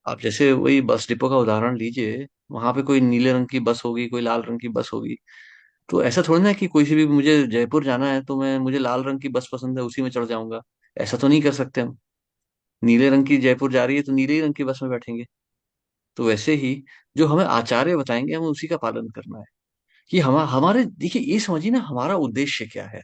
आप जैसे वही बस डिपो का उदाहरण लीजिए, वहां पे कोई नीले रंग की बस होगी, कोई लाल रंग की बस होगी। तो ऐसा थोड़ी ना है कि कोई से भी मुझे जयपुर जाना है तो मैं मुझे लाल रंग की बस पसंद है उसी में चढ़ जाऊंगा। ऐसा तो नहीं कर सकते हम। नीले रंग की जयपुर जा रही है तो नीले ही रंग की बस में बैठेंगे। तो वैसे ही जो हमें आचार्य बताएंगे हमें उसी का पालन करना है। कि हमारे देखिए ये समझिए ना, हमारा उद्देश्य क्या है।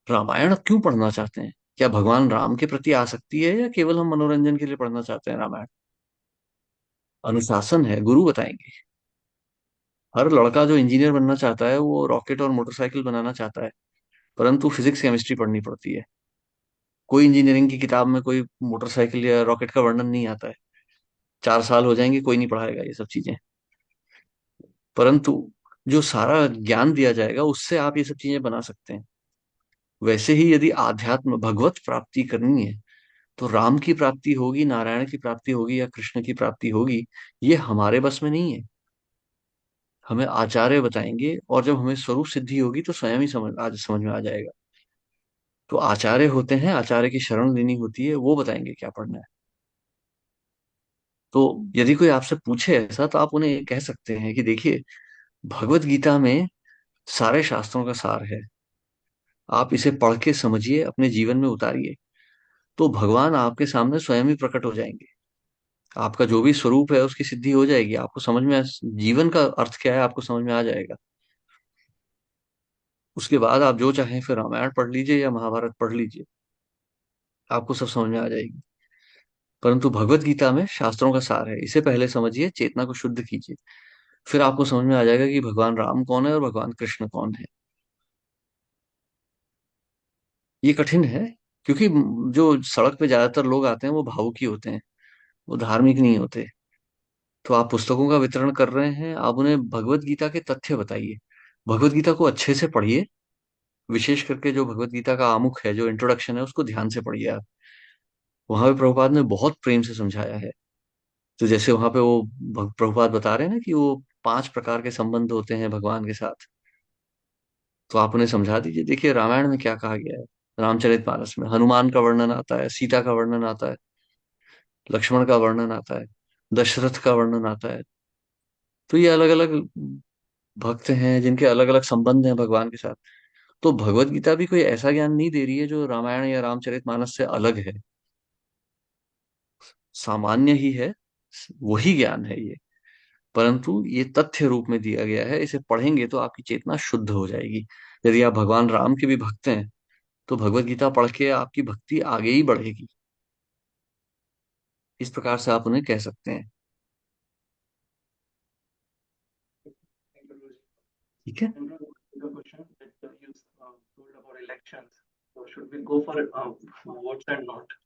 रामायण क्यों पढ़ना चाहते हैं? क्या भगवान राम के प्रति आसक्ति है या केवल हम मनोरंजन के लिए पढ़ना चाहते हैं रामायण? अनुशासन है, गुरु बताएंगे। हर लड़का जो इंजीनियर बनना चाहता है वो रॉकेट और मोटरसाइकिल बनाना चाहता है, परंतु फिजिक्स केमिस्ट्री पढ़नी पड़ती है। कोई इंजीनियरिंग की किताब में कोई मोटरसाइकिल या रॉकेट का वर्णन नहीं आता है। 4 साल हो जाएंगे, कोई नहीं पढ़ाएगा ये सब चीजें। परंतु जो सारा ज्ञान दिया जाएगा उससे आप ये सब चीजें बना सकते हैं। वैसे ही यदि आध्यात्म भगवत प्राप्ति करनी है तो राम की प्राप्ति होगी, नारायण की प्राप्ति होगी या कृष्ण की प्राप्ति होगी, ये हमारे बस में नहीं है। हमें आचार्य बताएंगे, और जब हमें स्वरूप सिद्धि होगी तो स्वयं ही समझ में आ जाएगा। तो आचार्य होते हैं, आचार्य की शरण लेनी होती है, वो बताएंगे क्या पढ़ना है। तो यदि कोई आपसे पूछे ऐसा तो आप उन्हें कह सकते हैं कि देखिए, भगवत गीता में सारे शास्त्रों का सार है। आप इसे पढ़ के समझिए, अपने जीवन में उतारिए, तो भगवान आपके सामने स्वयं ही प्रकट हो जाएंगे। आपका जो भी स्वरूप है उसकी सिद्धि हो जाएगी, आपको समझ में जीवन का अर्थ क्या है आपको समझ में आ जाएगा। उसके बाद आप जो चाहें फिर रामायण पढ़ लीजिए या महाभारत पढ़ लीजिए, आपको सब समझ में आ जाएगी। परंतु भगवत गीता में शास्त्रों का सार है, इसे पहले समझिए, चेतना को शुद्ध कीजिए, फिर आपको समझ में आ जाएगा कि भगवान राम कौन है और भगवान कृष्ण कौन है। ये कठिन है, क्योंकि जो सड़क पे ज्यादातर लोग आते हैं वो भावुक ही होते हैं, वो धार्मिक नहीं होते। तो आप पुस्तकों का वितरण कर रहे हैं, आप उन्हें भगवत गीता के तथ्य बताइए। भगवत गीता को अच्छे से पढ़िए, विशेष करके जो भगवत गीता का आमुख है, जो इंट्रोडक्शन है, उसको ध्यान से पढ़िए आप। वहां पे प्रभुपाद ने बहुत प्रेम से समझाया है। तो जैसे वहां पे वो प्रभुपाद बता रहे हैं ना कि वो 5 प्रकार के संबंध होते हैं भगवान के साथ। तो आप उन्हें समझा दीजिए, देखिए रामायण में क्या कहा गया है। रामचरितमानस में हनुमान का वर्णन आता है, सीता का वर्णन आता है, लक्ष्मण का वर्णन आता है, दशरथ का वर्णन आता है। तो ये अलग अलग भक्त हैं जिनके अलग अलग संबंध हैं भगवान के साथ। तो भगवत गीता भी कोई ऐसा ज्ञान नहीं दे रही है जो रामायण या रामचरितमानस से अलग है। सामान्य ही है, वही ज्ञान है ये। परंतु ये तथ्य रूप में दिया गया है, इसे पढ़ेंगे तो आपकी चेतना शुद्ध हो जाएगी। यदि आप भगवान राम के भी भक्त हैं तो भगवत गीता पढ़ के आपकी भक्ति आगे ही बढ़ेगी। इस प्रकार से आप उन्हें कह सकते हैं। Thank you, Guruji. ठीक है। And the question that you told about elections. So should we go for votes and not?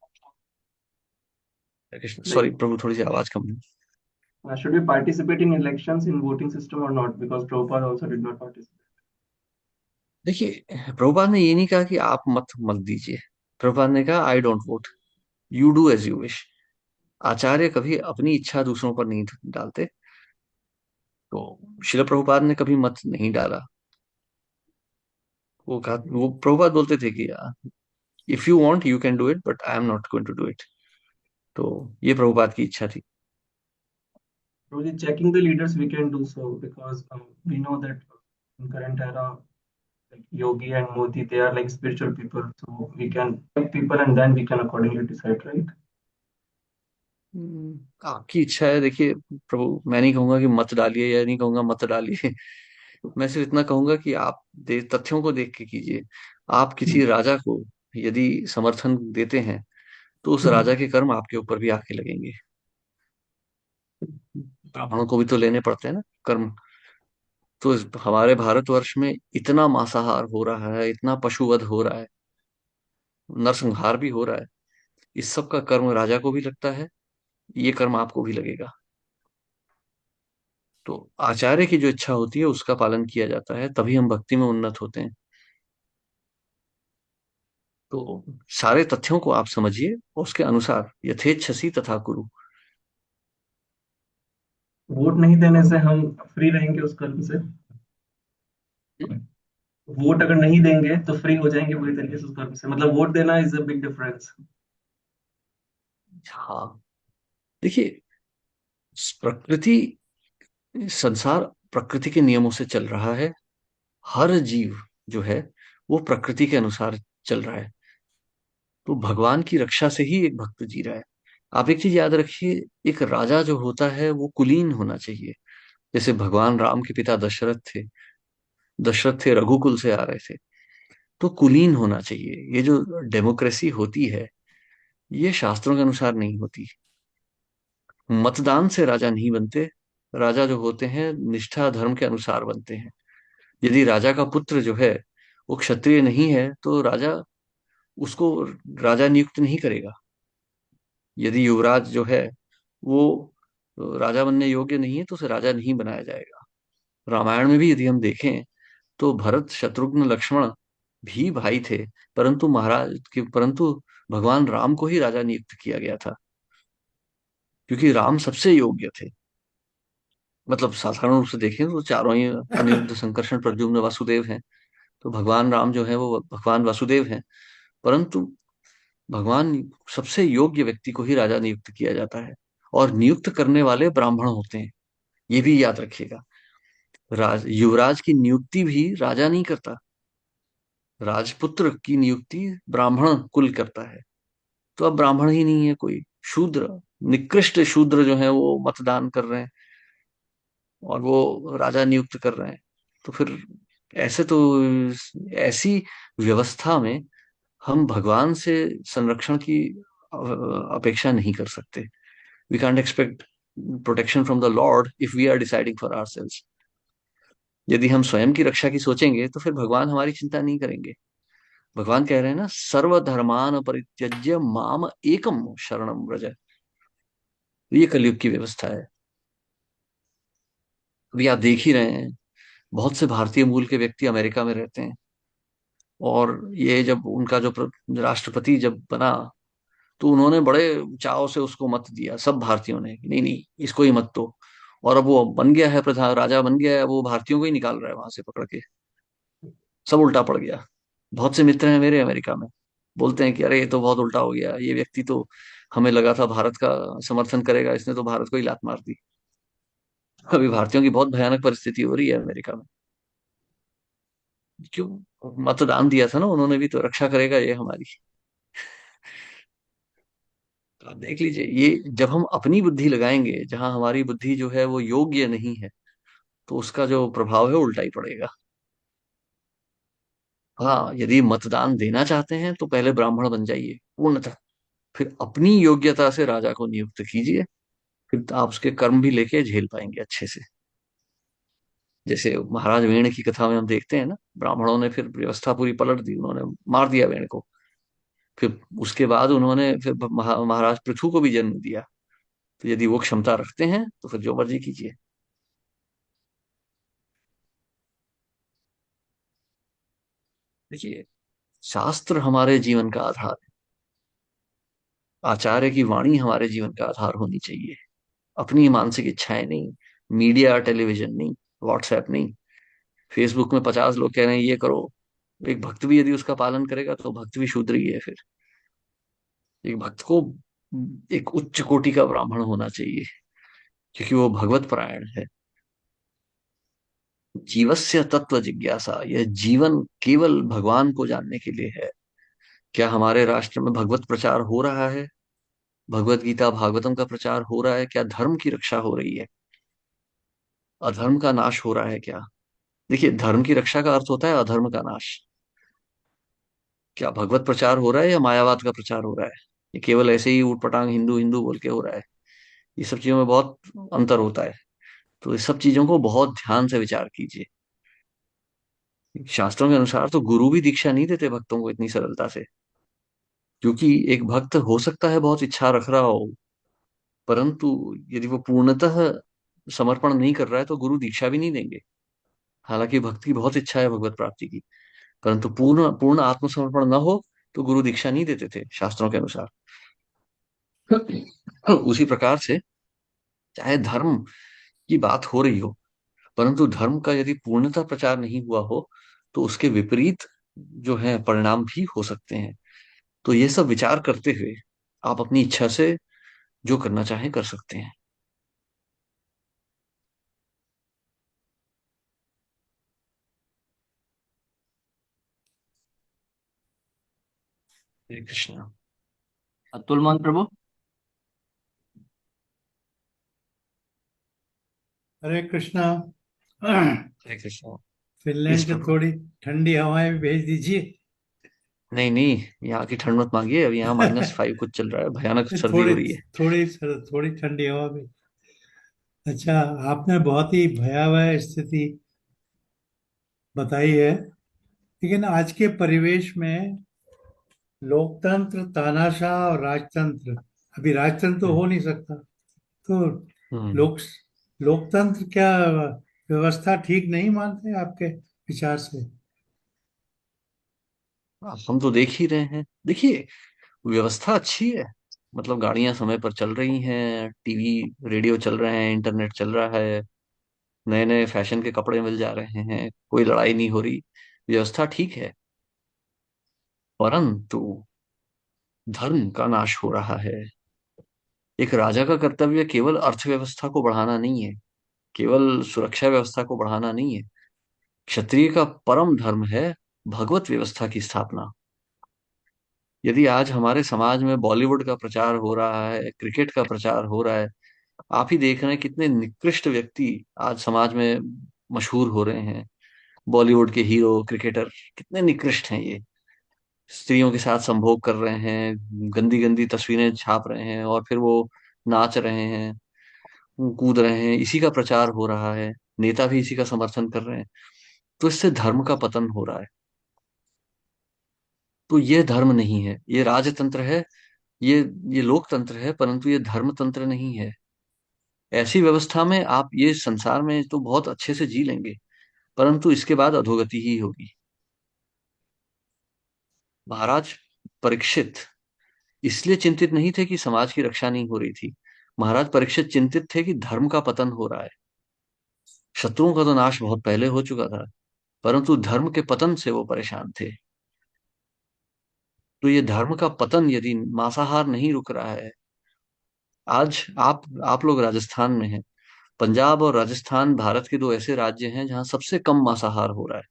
Hare Krishna, Like, sorry Prabhu, थोड़ी सी आवाज कम है। should we participate in elections in voting system or not? Because Prabhupada also did not participate. देखिए, प्रभुपाद ने ये नहीं कहा कि आप मत मत दीजिए। प्रभुपाद ने कहा I don't vote, you do as you wish. आचार्य कभी अपनी इच्छा दूसरों पर नहीं डालते। तो शिल प्रभुपाद ने कभी मत नहीं डाला। वो प्रभुपाद बोलते थे कि if you want you can do it but I am not going to do it. तो ये प्रभुपाद की इच्छा थी। Probably checking the leaders we can do so because we know that in current era, like Yogi and Modi, they are like spiritual people. So we can check people and then we can accordingly decide, right? आपकी इच्छा है। देखिए प्रभु, मैं नहीं कहूंगा कि मत डालिए या नहीं कहूंगा मत डालिए। मैं सिर्फ इतना कहूंगा कि आप तथ्यों को देख के कीजिए। आप किसी राजा को यदि समर्थन देते हैं तो उस राजा के कर्म आपके ऊपर भी आके लगेंगे। ब्राह्मणों को भी तो लेने पड़ते हैं ना कर्म। तो हमारे भारतवर्ष में इतना मांसाहार हो रहा है, इतना पशुवध हो रहा है, नरसंहार भी हो रहा है। इस सब का कर्म राजा को भी लगता है, ये कर्म आपको भी लगेगा। तो आचार्य की जो इच्छा होती है उसका पालन किया जाता है, तभी हम भक्ति में उन्नत होते हैं। तो सारे तथ्यों को आप समझिए और उसके अनुसार यथेच्छसी तथा कुरु। वोट नहीं देने से हम फ्री रहेंगे उस कर्म से। वोट अगर नहीं देंगे तो फ्री हो जाएंगे पूरी तरीके से उस कर्म से। मतलब वोट देना इज अ बिग डिफरेंस। हाँ, देखिए, प्रकृति, संसार प्रकृति के नियमों से चल रहा है। हर जीव जो है वो प्रकृति के अनुसार चल रहा है। तो भगवान की रक्षा से ही एक भक्त जी रहा है। आप एक चीज याद रखिए, एक राजा जो होता है वो कुलीन होना चाहिए। जैसे भगवान राम के पिता दशरथ थे, दशरथ थे रघुकुल से आ रहे थे, तो कुलीन होना चाहिए। ये जो डेमोक्रेसी होती है, ये शास्त्रों के अनुसार नहीं होती। मतदान से राजा नहीं बनते। राजा जो होते हैं निष्ठा धर्म के अनुसार बनते हैं। यदि राजा का पुत्र जो है वो क्षत्रिय नहीं है तो राजा उसको राजा नियुक्त नहीं करेगा। यदि युवराज जो है वो राजा बनने योग्य नहीं है तो उसे राजा नहीं बनाया जाएगा। रामायण में भी यदि हम देखें तो भरत शत्रुघ्न लक्ष्मण भी भाई थे, परंतु भगवान राम को ही राजा नियुक्त किया गया था, क्योंकि राम सबसे योग्य थे। मतलब साधारण रूप से देखें तो चारों ही अनिरुद्ध संकर्षण प्रद्युम्न वासुदेव हैं। तो भगवान राम जो है वो भगवान वासुदेव हैं, परंतु भगवान सबसे योग्य व्यक्ति को ही राजा नियुक्त किया जाता है। और नियुक्त करने वाले ब्राह्मण होते हैं, ये भी याद रखिएगा। युवराज की नियुक्ति भी राजा नहीं करता, राजपुत्र की नियुक्ति ब्राह्मण कुल करता है। तो अब ब्राह्मण ही नहीं है कोई, शूद्र, निकृष्ट शूद्र जो है वो मतदान कर रहे हैं और वो राजा नियुक्त कर रहे हैं। तो फिर ऐसे तो, ऐसी व्यवस्था में हम भगवान से संरक्षण की अपेक्षा नहीं कर सकते। We can't expect protection from the Lord if we are deciding for ourselves. यदि हम स्वयं की रक्षा की सोचेंगे तो फिर भगवान हमारी चिंता नहीं करेंगे। भगवान कह रहे हैं ना, सर्वधर्मान परित्यज्य माम एकम शरणम व्रज। ये कलयुग की व्यवस्था है। अभी आप देख ही रहे हैं, बहुत से भारतीय मूल के व्यक्ति अमेरिका में रहते हैं, और ये जब उनका जो राष्ट्रपति जब बना तो उन्होंने बड़े चाव से उसको मत दिया, सब भारतीयों ने, कि नहीं नहीं इसको ही मत दो। और अब वो बन गया है प्रधान, राजा बन गया है, वो भारतीयों को ही निकाल रहा है वहां से पकड़ के। सब उल्टा पड़ गया। बहुत से मित्र हैं मेरे अमेरिका में, बोलते हैं कि अरे ये तो बहुत उल्टा हो गया, ये व्यक्ति तो हमें लगा था भारत का समर्थन करेगा, इसने तो भारत को ही लात मार दी। अभी भारतीयों की बहुत भयानक परिस्थिति हो रही है अमेरिका में। क्यों? मतदान दिया था ना उन्होंने भी, तो रक्षा करेगा ये हमारी। तो आप देख लीजिए, ये जब हम अपनी बुद्धि लगाएंगे जहां हमारी बुद्धि जो है वो योग्य नहीं है, तो उसका जो प्रभाव है वो उल्टा ही पड़ेगा। हाँ, यदि मतदान देना चाहते हैं तो पहले ब्राह्मण बन जाइए पूर्णतः, फिर अपनी योग्यता से राजा को नियुक्त कीजिए, फिर आप उसके कर्म भी लेके झेल पाएंगे अच्छे से। जैसे महाराज वेण की कथा में हम देखते हैं ना, ब्राह्मणों ने फिर व्यवस्था पूरी पलट दी, उन्होंने मार दिया वेण को। फिर उसके बाद उन्होंने फिर महाराज पृथु को भी जन्म दिया। तो यदि वो क्षमता रखते हैं तो फिर जो मर्जी कीजिए। देखिए, शास्त्र हमारे जीवन का आधार है। आचार्य की वाणी हमारे जीवन का आधार होनी चाहिए, अपनी मानसिक इच्छाएं नहीं, मीडिया टेलीविजन नहीं, व्हाट्सएप नहीं। फेसबुक में 50 लोग कह रहे हैं ये करो, एक भक्त भी यदि उसका पालन करेगा तो भक्त भी शूद्र ही है फिर। एक भक्त को एक उच्च कोटि का ब्राह्मण होना चाहिए, क्योंकि वो भगवत परायण है। जीवस्य तत्व जिज्ञासा, यह जीवन केवल भगवान को जानने के लिए है। क्या हमारे राष्ट्र में भगवत प्रचार हो रहा है? भगवत गीता भागवतम का प्रचार हो रहा है क्या? धर्म की रक्षा हो रही है? अधर्म का नाश हो रहा है क्या? देखिए, धर्म की रक्षा का अर्थ होता है अधर्म का नाश। क्या भगवत प्रचार हो रहा है या मायावाद का प्रचार हो रहा है? ये केवल ऐसे ही ऊटपटांग हिंदू हिंदू बोल के हो रहा है? ये सब चीजों में बहुत अंतर होता है। तो इस सब चीजों को बहुत ध्यान से विचार कीजिए। शास्त्रों के अनुसार तो गुरु भी दीक्षा नहीं देते भक्तों को इतनी सरलता से, क्योंकि एक भक्त हो सकता है बहुत इच्छा रख रहा हो, परंतु यदि वो पूर्णतः समर्पण नहीं कर रहा है तो गुरु दीक्षा भी नहीं देंगे। हालांकि भक्त की बहुत इच्छा है भगवत प्राप्ति की, परंतु पूर्ण पूर्ण आत्मसमर्पण न हो तो गुरु दीक्षा नहीं देते थे शास्त्रों के अनुसार। उसी प्रकार से, चाहे धर्म की बात हो रही हो, परंतु धर्म का यदि पूर्णतः प्रचार नहीं हुआ हो तो उसके विपरीत जो है परिणाम भी हो सकते हैं। तो ये सब विचार करते हुए आप अपनी इच्छा से जो करना चाहे कर सकते हैं। हरे कृष्णा। अतुल मोहन प्रभु। हरे कृष्णा। हरे कृष्णा। फिनलैंड इस की प्रभु। थोड़ी ठंडी हवाएं भी भेज दीजिए। नहीं नहीं, यहाँ की ठंड मत मांगिए, अब यहाँ -5 कुछ चल रहा है, भयानक सर्दी थोड़ी हो रही है। थोड़ी ठंडी हवा भी। अच्छा, आपने बहुत ही भयावह स्थिति बताई है, लेकिन आज के परिवेश में लोकतंत्र, तानाशाह और राजतंत्र, अभी राजतंत्र तो हम्म। हो नहीं सकता, तो हम्म। लोक लोकतंत्र क्या व्यवस्था ठीक नहीं मानते आपके विचार से? हम तो देख ही रहे हैं, देखिए, व्यवस्था अच्छी है। मतलब गाड़ियां समय पर चल रही हैं, टीवी रेडियो चल रहे हैं, इंटरनेट चल रहा है, नए नए फैशन के कपड़े मिल जा रहे हैं, कोई लड़ाई नहीं हो रही, व्यवस्था ठीक है। परंतु धर्म का नाश हो रहा है। एक राजा का कर्तव्य केवल अर्थव्यवस्था को बढ़ाना नहीं है, केवल सुरक्षा व्यवस्था को बढ़ाना नहीं है। क्षत्रिय का परम धर्म है भगवत व्यवस्था की स्थापना। यदि आज हमारे समाज में बॉलीवुड का प्रचार हो रहा है, क्रिकेट का प्रचार हो रहा है, आप ही देख रहे हैं कितने निकृष्ट व्यक्ति आज समाज में मशहूर हो रहे हैं। बॉलीवुड के हीरो, क्रिकेटर कितने निकृष्ट हैं ये। स्त्रियों के साथ संभोग कर रहे हैं, गंदी गंदी तस्वीरें छाप रहे हैं, और फिर वो नाच रहे हैं, कूद रहे हैं, इसी का प्रचार हो रहा है। नेता भी इसी का समर्थन कर रहे हैं। तो इससे धर्म का पतन हो रहा है। तो ये धर्म नहीं है, ये राजतंत्र है, ये ये लोकतंत्र है, परंतु ये धर्मतंत्र नहीं है। ऐसी व्यवस्था में आप ये संसार में तो बहुत अच्छे से जी लेंगे, परंतु इसके बाद अधोगति ही होगी। महाराज परीक्षित इसलिए चिंतित नहीं थे कि समाज की रक्षा नहीं हो रही थी। महाराज परीक्षित चिंतित थे कि धर्म का पतन हो रहा है। शत्रुओं का तो नाश बहुत पहले हो चुका था, परंतु धर्म के पतन से वो परेशान थे। तो ये धर्म का पतन यदि मांसाहार नहीं रुक रहा है। आज आप लोग राजस्थान में हैं। पंजाब और राजस्थान भारत के दो ऐसे राज्य हैं जहां सबसे कम मांसाहार हो रहा है।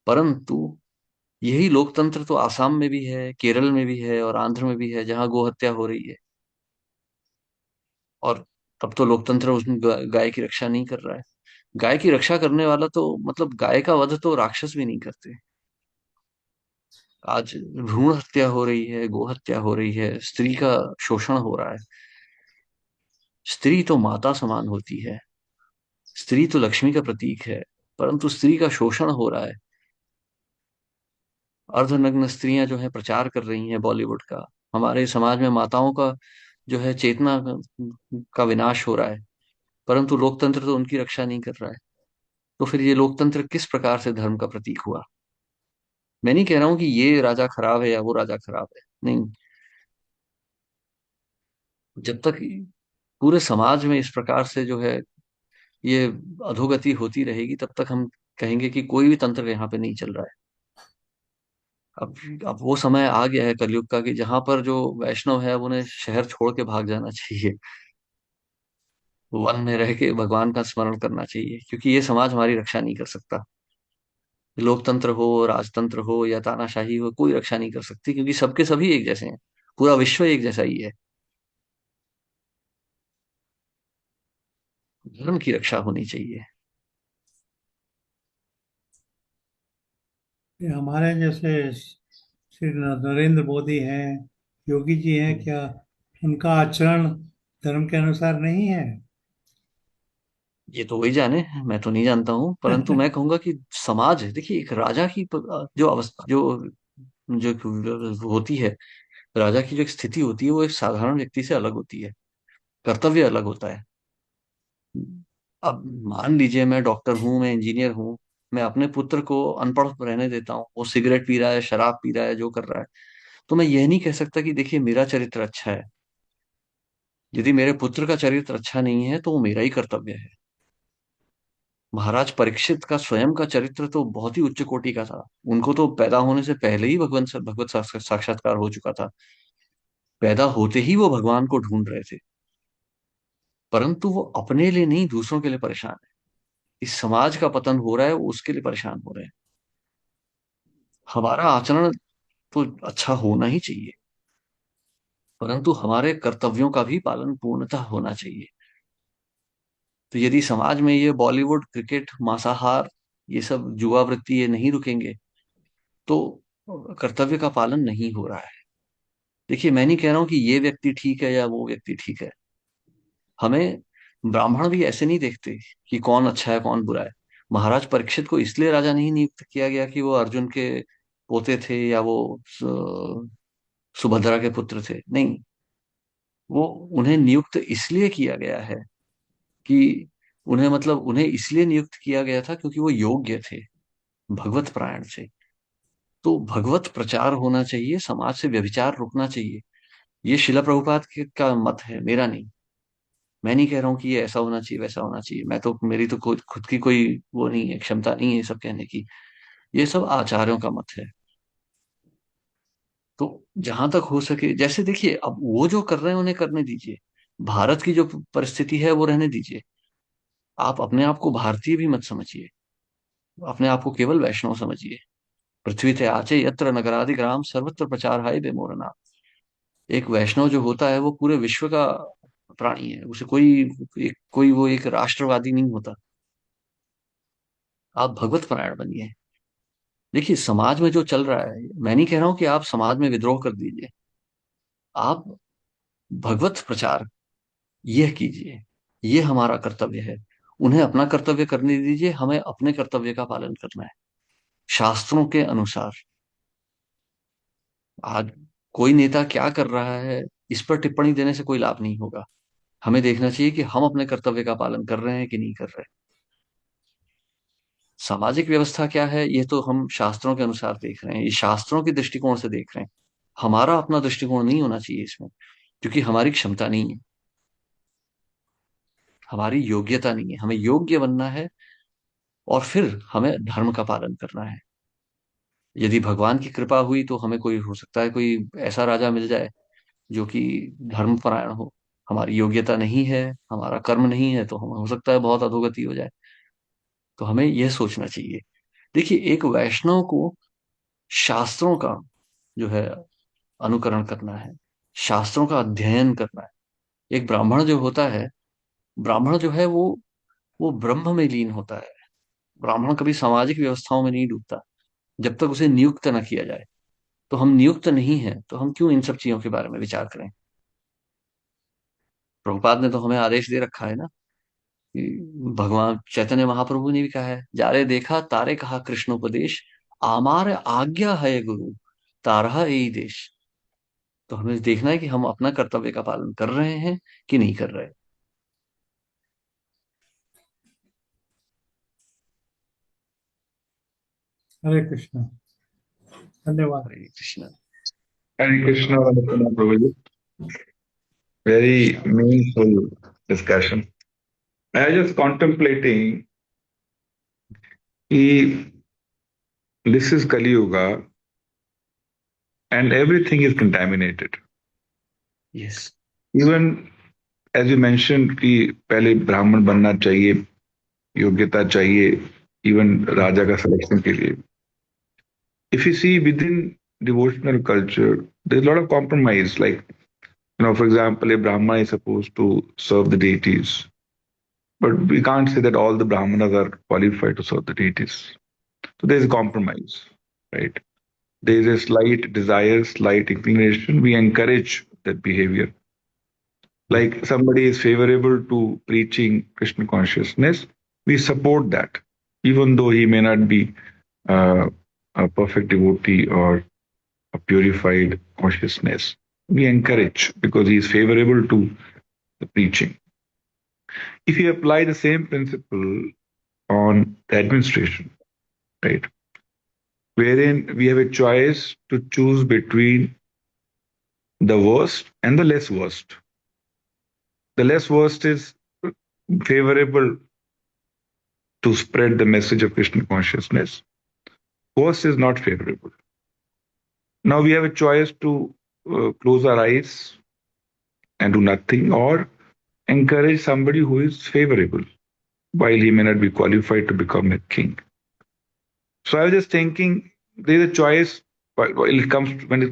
परंतु यही लोकतंत्र तो आसाम में भी है, केरल में भी है, और आंध्र में भी है, जहां गोहत्या हो रही है। और तब तो लोकतंत्र उसमें गाय की रक्षा नहीं कर रहा है। गाय की रक्षा करने वाला तो, मतलब गाय का वध तो राक्षस भी नहीं करते। आज भ्रूण हत्या हो रही है, गो हत्या हो रही है, स्त्री का शोषण हो रहा है। स्त्री तो माता समान होती है, स्त्री तो लक्ष्मी का प्रतीक है, परंतु स्त्री का शोषण हो रहा है। अर्धनग्न स्त्रियां जो है प्रचार कर रही हैं बॉलीवुड का। हमारे समाज में माताओं का जो है चेतना का विनाश हो रहा है, परंतु लोकतंत्र तो उनकी रक्षा नहीं कर रहा है। तो फिर ये लोकतंत्र किस प्रकार से धर्म का प्रतीक हुआ? मैं नहीं कह रहा हूं कि ये राजा खराब है या वो राजा खराब है, नहीं। जब तक पूरे समाज में इस प्रकार से जो है ये अधोगति होती रहेगी, तब तक हम कहेंगे कि कोई भी तंत्र यहाँ पे नहीं चल रहा है। अब अब वो समय आ गया है कलयुग का कि जहां पर जो वैष्णव है, अब उन्हें शहर छोड़ के भाग जाना चाहिए, वन में रह के भगवान का स्मरण करना चाहिए, क्योंकि ये समाज हमारी रक्षा नहीं कर सकता। लोकतंत्र हो, राजतंत्र हो या तानाशाही हो, कोई रक्षा नहीं कर सकती, क्योंकि सबके सभी एक जैसे हैं। पूरा विश्व एक जैसा ही है। धर्म की रक्षा होनी चाहिए। ये हमारे जैसे श्री नरेंद्र मोदी हैं, योगी जी हैं, क्या उनका आचरण धर्म के अनुसार नहीं है? ये तो वही जाने, मैं तो नहीं जानता हूँ, परंतु मैं कहूंगा कि समाज, देखिए, एक राजा की जो अवस्था, जो होती है, राजा की जो एक स्थिति होती है, वो एक साधारण व्यक्ति से अलग होती है। कर्तव्य अलग होता है। अब मान लीजिए मैं डॉक्टर हूँ, मैं इंजीनियर हूँ, मैं अपने पुत्र को अनपढ़ रहने देता हूँ, वो सिगरेट पी रहा है, शराब पी रहा है, जो कर रहा है, तो मैं यह नहीं कह सकता कि देखिए मेरा चरित्र अच्छा है। यदि मेरे पुत्र का चरित्र अच्छा नहीं है, तो वो मेरा ही कर्तव्य है। महाराज परीक्षित का स्वयं का चरित्र तो बहुत ही उच्च कोटि का था। उनको तो पैदा होने से पहले ही भगवत साक्षात्कार हो चुका था। पैदा होते ही वो भगवान को ढूंढ रहे थे, परंतु वो अपने लिए नहीं, दूसरों के लिए परेशान है। इस समाज का पतन हो रहा है, वो उसके लिए परेशान हो रहे हैं। हमारा आचरण तो अच्छा होना ही चाहिए, परंतु हमारे कर्तव्यों का भी पालन पूर्णतः होना चाहिए। तो यदि समाज में ये बॉलीवुड, क्रिकेट, मांसाहार, ये सब जुआवृत्ति ये नहीं रुकेंगे, तो कर्तव्य का पालन नहीं हो रहा है। देखिए, मैं नहीं कह रहा हूं कि ये व्यक्ति ठीक है या वो व्यक्ति ठीक है। हमें ब्राह्मण भी ऐसे नहीं देखते कि कौन अच्छा है कौन बुरा है। महाराज परीक्षित को इसलिए राजा नहीं नियुक्त किया गया कि वो अर्जुन के पोते थे या वो सुभद्रा के पुत्र थे, नहीं। वो उन्हें नियुक्त इसलिए किया गया है कि उन्हें इसलिए नियुक्त किया गया था क्योंकि वो योग्य थे, भगवत परायण थे। तो भगवत प्रचार होना चाहिए, समाज से व्यभिचार रुकना चाहिए। ये शिला प्रभुपाद का मत है, मेरा नहीं। मैं नहीं कह रहा हूँ कि ये ऐसा होना चाहिए वैसा होना चाहिए। मैं तो, मेरी तो खुद की कोई वो नहीं है, क्षमता नहीं है ये सब कहने की। ये सब आचार्यों का मत है। तो जहां तक हो सके, जैसे देखिए, अब वो जो कर रहे हैं उन्हें करने दीजिए। भारत की जो परिस्थिति है वो रहने दीजिए। आप अपने आप को भारतीय भी मत समझिए, अपने आप को केवल वैष्णव समझिए। पृथ्वी ते आचे यत्र नगरादि ग्राम सर्वत्र प्रचार हाय बेमोरना। एक वैष्णव जो होता है वो पूरे विश्व का प्राणी है। उसे कोई वो एक राष्ट्रवादी नहीं होता। आप भगवत परायण बनिए। देखिए, समाज में जो चल रहा है, मैं नहीं कह रहा हूं कि आप समाज में विद्रोह कर दीजिए। आप भगवत प्रचार यह कीजिए, ये हमारा कर्तव्य है। उन्हें अपना कर्तव्य करने दीजिए, हमें अपने कर्तव्य का पालन करना है शास्त्रों के अनुसार। आज कोई नेता क्या कर रहा है, इस पर टिप्पणी देने से कोई लाभ नहीं होगा। हमें देखना चाहिए कि हम अपने कर्तव्य का पालन कर रहे हैं कि नहीं कर रहे। सामाजिक व्यवस्था क्या है, ये तो हम शास्त्रों के अनुसार देख रहे हैं, ये शास्त्रों के दृष्टिकोण से देख रहे हैं। हमारा अपना दृष्टिकोण नहीं होना चाहिए इसमें, क्योंकि हमारी क्षमता नहीं है, हमारी योग्यता नहीं है। हमें योग्य बनना है और फिर हमें धर्म का पालन करना है। यदि भगवान की कृपा हुई तो हमें, कोई हो सकता है कोई ऐसा राजा मिल जाए जो कि धर्मपरायण हो। हमारी योग्यता नहीं है, हमारा कर्म नहीं है, तो हमें हो सकता है बहुत अधोगति हो जाए। तो हमें यह सोचना चाहिए। देखिए, एक वैष्णव को शास्त्रों का जो है अनुकरण करना है, शास्त्रों का अध्ययन करना है। एक ब्राह्मण जो होता है, ब्राह्मण जो है वो ब्रह्म में लीन होता है। ब्राह्मण कभी सामाजिक व्यवस्थाओं में नहीं डूबता जब तक उसे नियुक्त न किया जाए। तो हम नियुक्त नहीं हैं, तो हम क्यों इन सब चीजों के बारे में विचार करें। प्रभुपाद ने तो हमें आदेश दे रखा है ना, कि भगवान चैतन्य महाप्रभु ने भी कहा है, जारे देखा तारे कहा कृष्ण उपदेश, आमार आज्ञा है गुरु, तारहा यही देश। तो हमें देखना है कि हम अपना कर्तव्य का पालन कर रहे हैं कि नहीं कर रहे। हरे कृष्णा। धन्यवाद। हरे Krishna. Hare Krishna, Vandana Prabhuji. Very meaningful discussion. I was just contemplating कि this is Kali Yuga and everything is contaminated. Yes. Even as you mentioned कि पहले ब्राह्मण बनना चाहिए, योग्यता चाहिए, even राजा का सिलेक्शन के लिए. If you see within devotional culture, there's a lot of compromise. Like, for example, a Brahmana is supposed to serve the deities. But we can't say that all the Brahmanas are qualified to serve the deities. So there's a compromise, right? There's a slight desire, slight inclination. We encourage that behavior. Like somebody is favorable to preaching Krishna consciousness, we support that, even though he may not be a perfect devotee or a purified consciousness. We encourage because he is favorable to the preaching. If you apply the same principle on the administration, right, wherein we have a choice to choose between the worst and the less worst. The less worst is favorable to spread the message of Krishna consciousness. Worst is not favorable. Now we have a choice to close our eyes and do nothing, or encourage somebody who is favorable, while he may not be qualified to become a king. So I was just thinking, there's a choice. When it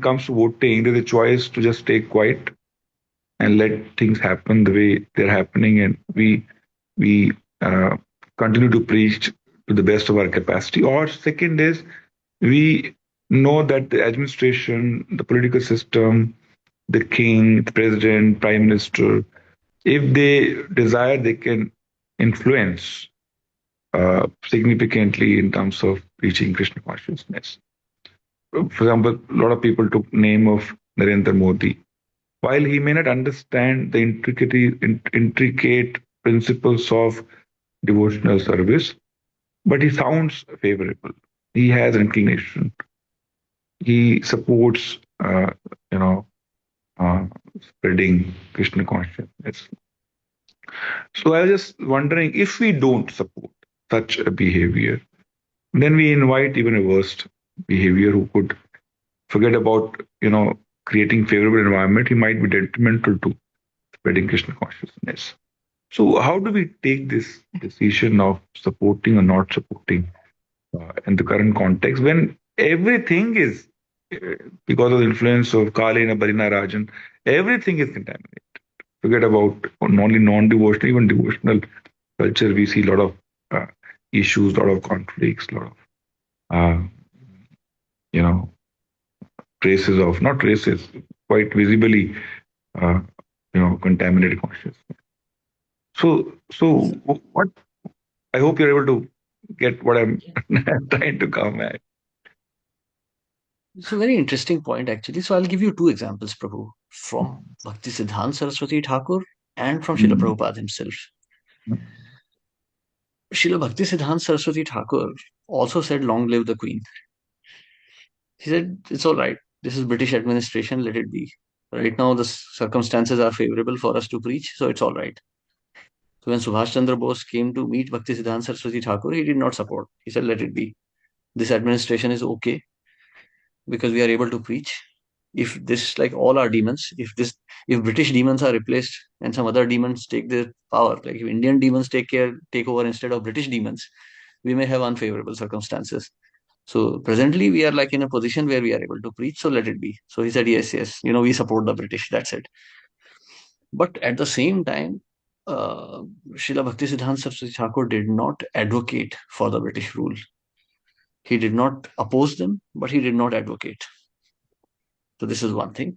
comes to voting, there's a choice to just stay quiet and let things happen the way they're happening, and we continue to preach to the best of our capacity. Or second is, we know that the administration, the political system, the king, the president, prime minister, if they desire, they can influence significantly in terms of reaching Krishna consciousness. For example, a lot of people took name of Narendra Modi. While he may not understand the intricate principles of devotional service, but he sounds favorable. He has an inclination. He supports, you know, spreading Krishna consciousness. So I was just wondering, if we don't support such a behavior, then we invite even a worst behavior who could forget about, creating favorable environment. He might be detrimental to spreading Krishna consciousness. So how do we take this decision of supporting or not supporting in the current context, when everything is, because of the influence of Kalena Barina Rajan, everything is contaminated. Forget about not only non-devotional, even devotional culture. We see a lot of issues, a lot of conflicts, a lot of traces of, not traces, quite visibly, contaminated consciousness. So what? I hope you're able to get what I'm trying to come at. It's a very interesting point, actually. So I'll give you two examples, Prabhu, from Bhakti Siddhanta Saraswati Thakur and from Srila Prabhupada himself. Srila Bhakti Siddhanta Saraswati Thakur also said, "Long live the Queen." He said, "It's all right. This is British administration. Let it be. Right now, the circumstances are favorable for us to preach, so it's all right." So when Subhash Chandra Bose came to meet Bhakti Siddhanta Saraswati Thakur, he did not support. He said, "Let it be. This administration is okay because we are able to preach. If this, like all our demons, if British demons are replaced and some other demons take their power, like if Indian demons take over instead of British demons, we may have unfavorable circumstances. So presently we are like in a position where we are able to preach, so let it be." So he said, "Yes, yes, we support the British, that's it." But at the same time, Srila Bhaktisiddhanta Saraswati Thakur did not advocate for the British rule. He did not oppose them, but he did not advocate. So this is one thing.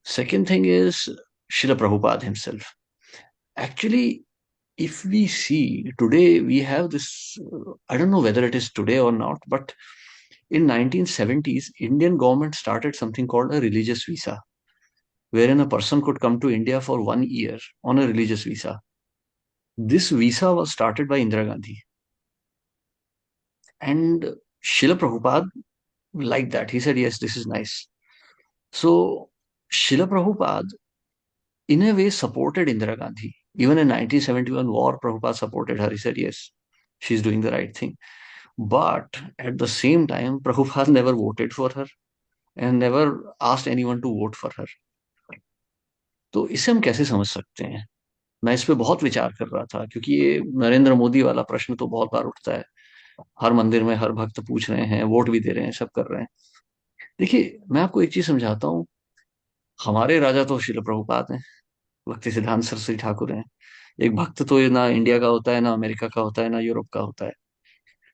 Second thing is Srila Prabhupada himself. Actually, if we see today, we have this, I don't know whether it is today or not, but in 1970s, Indian government started something called a religious visa, wherein a person could come to India for 1 year on a religious visa. This visa was started by Indira Gandhi. And Srila Prabhupada liked that. He said, "Yes, this is nice." So Srila Prabhupada, in a way, supported Indira Gandhi. Even in 1971 war, Prabhupada supported her. He said, "Yes, she's doing the right thing." But at the same time, Prabhupada never voted for her and never asked anyone to vote for her. तो इसे हम कैसे समझ सकते हैं? मैं इस पे बहुत विचार कर रहा था, क्योंकि ये नरेंद्र मोदी वाला प्रश्न तो बहुत बार उठता है। हर मंदिर में हर भक्त पूछ रहे हैं, वोट भी दे रहे हैं, सब कर रहे हैं। देखिए, मैं आपको एक चीज समझाता हूँ। हमारे राजा तो श्रील प्रभुपाद हैं, भक्ति सिद्धांत सरस्वती ठाकुर हैं। एक भक्त तो ये ना इंडिया का होता है, ना अमेरिका का होता है, ना यूरोप का होता है।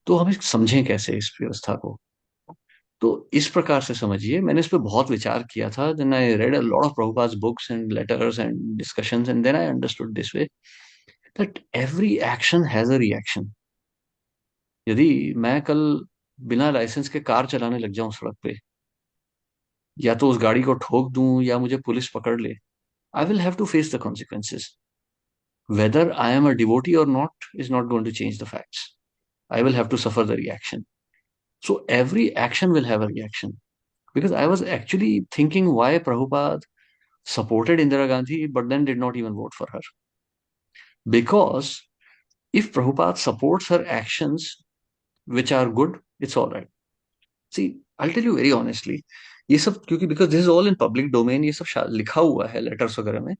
तो हम समझें कैसे इस व्यवस्था को? तो इस प्रकार से समझिए, मैंने इस पे बहुत विचार किया था। Then I read a lot of Prabhupada books and letters and discussions, and then I understood this way that every action has a reaction. यदि मैं कल बिना लाइसेंस के कार चलाने लग जाऊं सड़क पे, या तो उस गाड़ी को ठोक दूं या मुझे पुलिस पकड़ ले, I will have to face the consequences. Whether I am a devotee और not is not going to change the facts. I will have to suffer the reaction. So every action will have a reaction. Because I was actually thinking why Prabhupada supported Indira Gandhi but then did not even vote for her. Because if Prabhupada supports her actions which are good, it's all right. See, I'll tell you very honestly, ये सब क्योंकि because this is all in public domain, ये सब लिखा हुआ है letters वगैरह में.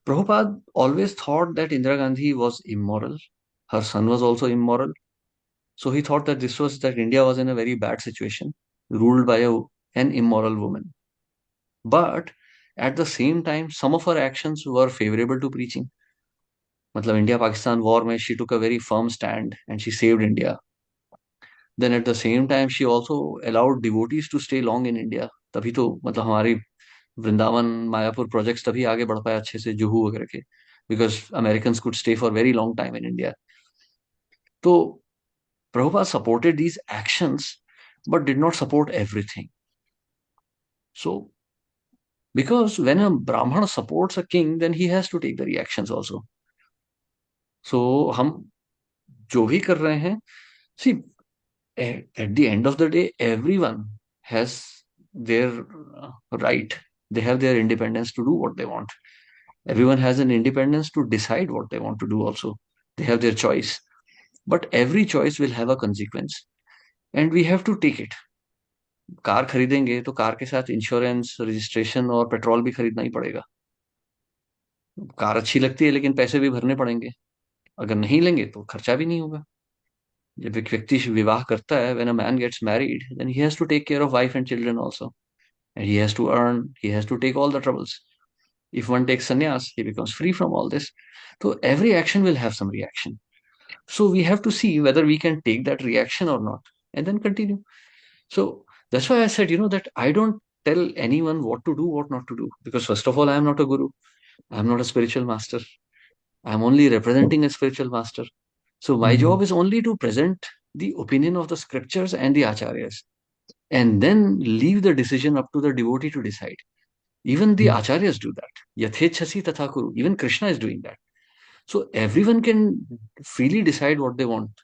Prabhupada always thought that Indira Gandhi was immoral. Her son was also immoral. So he thought that that India was in a very bad situation, ruled by an immoral woman. But at the same time, some of her actions were favorable to preaching. मतलब India Pakistan war में she took a very firm stand and she saved India. Then at the same time, she also allowed devotees to stay long in India. तभी तो मतलब हमारी Vrindavan Mayapur projects तभी आगे बढ़ पाए अच्छे से जुहू वगैरह के, because American could stay for very long time in India. तो Prabhupada supported these actions but did not support everything. So, because when a Brahmana supports a king, then he has to take the reactions also. So, हम जो भी कर रहे हैं, see, at the end of the day, everyone has their right. They have their independence to do what they want. Everyone has an independence to decide what they want to do also. They have their choice. But every choice will have a consequence. And we have to take it. Car खरीदेंगे तो car के साथ insurance, registration और petrol भी खरीदना ही पड़ेगा. Car अच्छी लगती है लेकिन पैसे भी भरने पड़ेंगे. अगर नहीं लेंगे तो खर्चा भी नहीं होगा. जब एक व्यक्ति विवाह करता है, when a man gets married, then he has to take care of wife and children also, and he has to earn, he has to take all the troubles. If one takes sannyas, he becomes free from all this. So every action will have some reaction. So we have to see whether we can take that reaction or not, and then continue. So that's why I said, that I don't tell anyone what to do, what not to do. Because first of all, I am not a guru. I am not a spiritual master. I am only representing a spiritual master. So my job is only to present the opinion of the scriptures and the acharyas, and then leave the decision up to the devotee to decide. Even the acharyas do that. Yathechasi tatha kuru. Even Krishna is doing that. So everyone can freely decide what they want,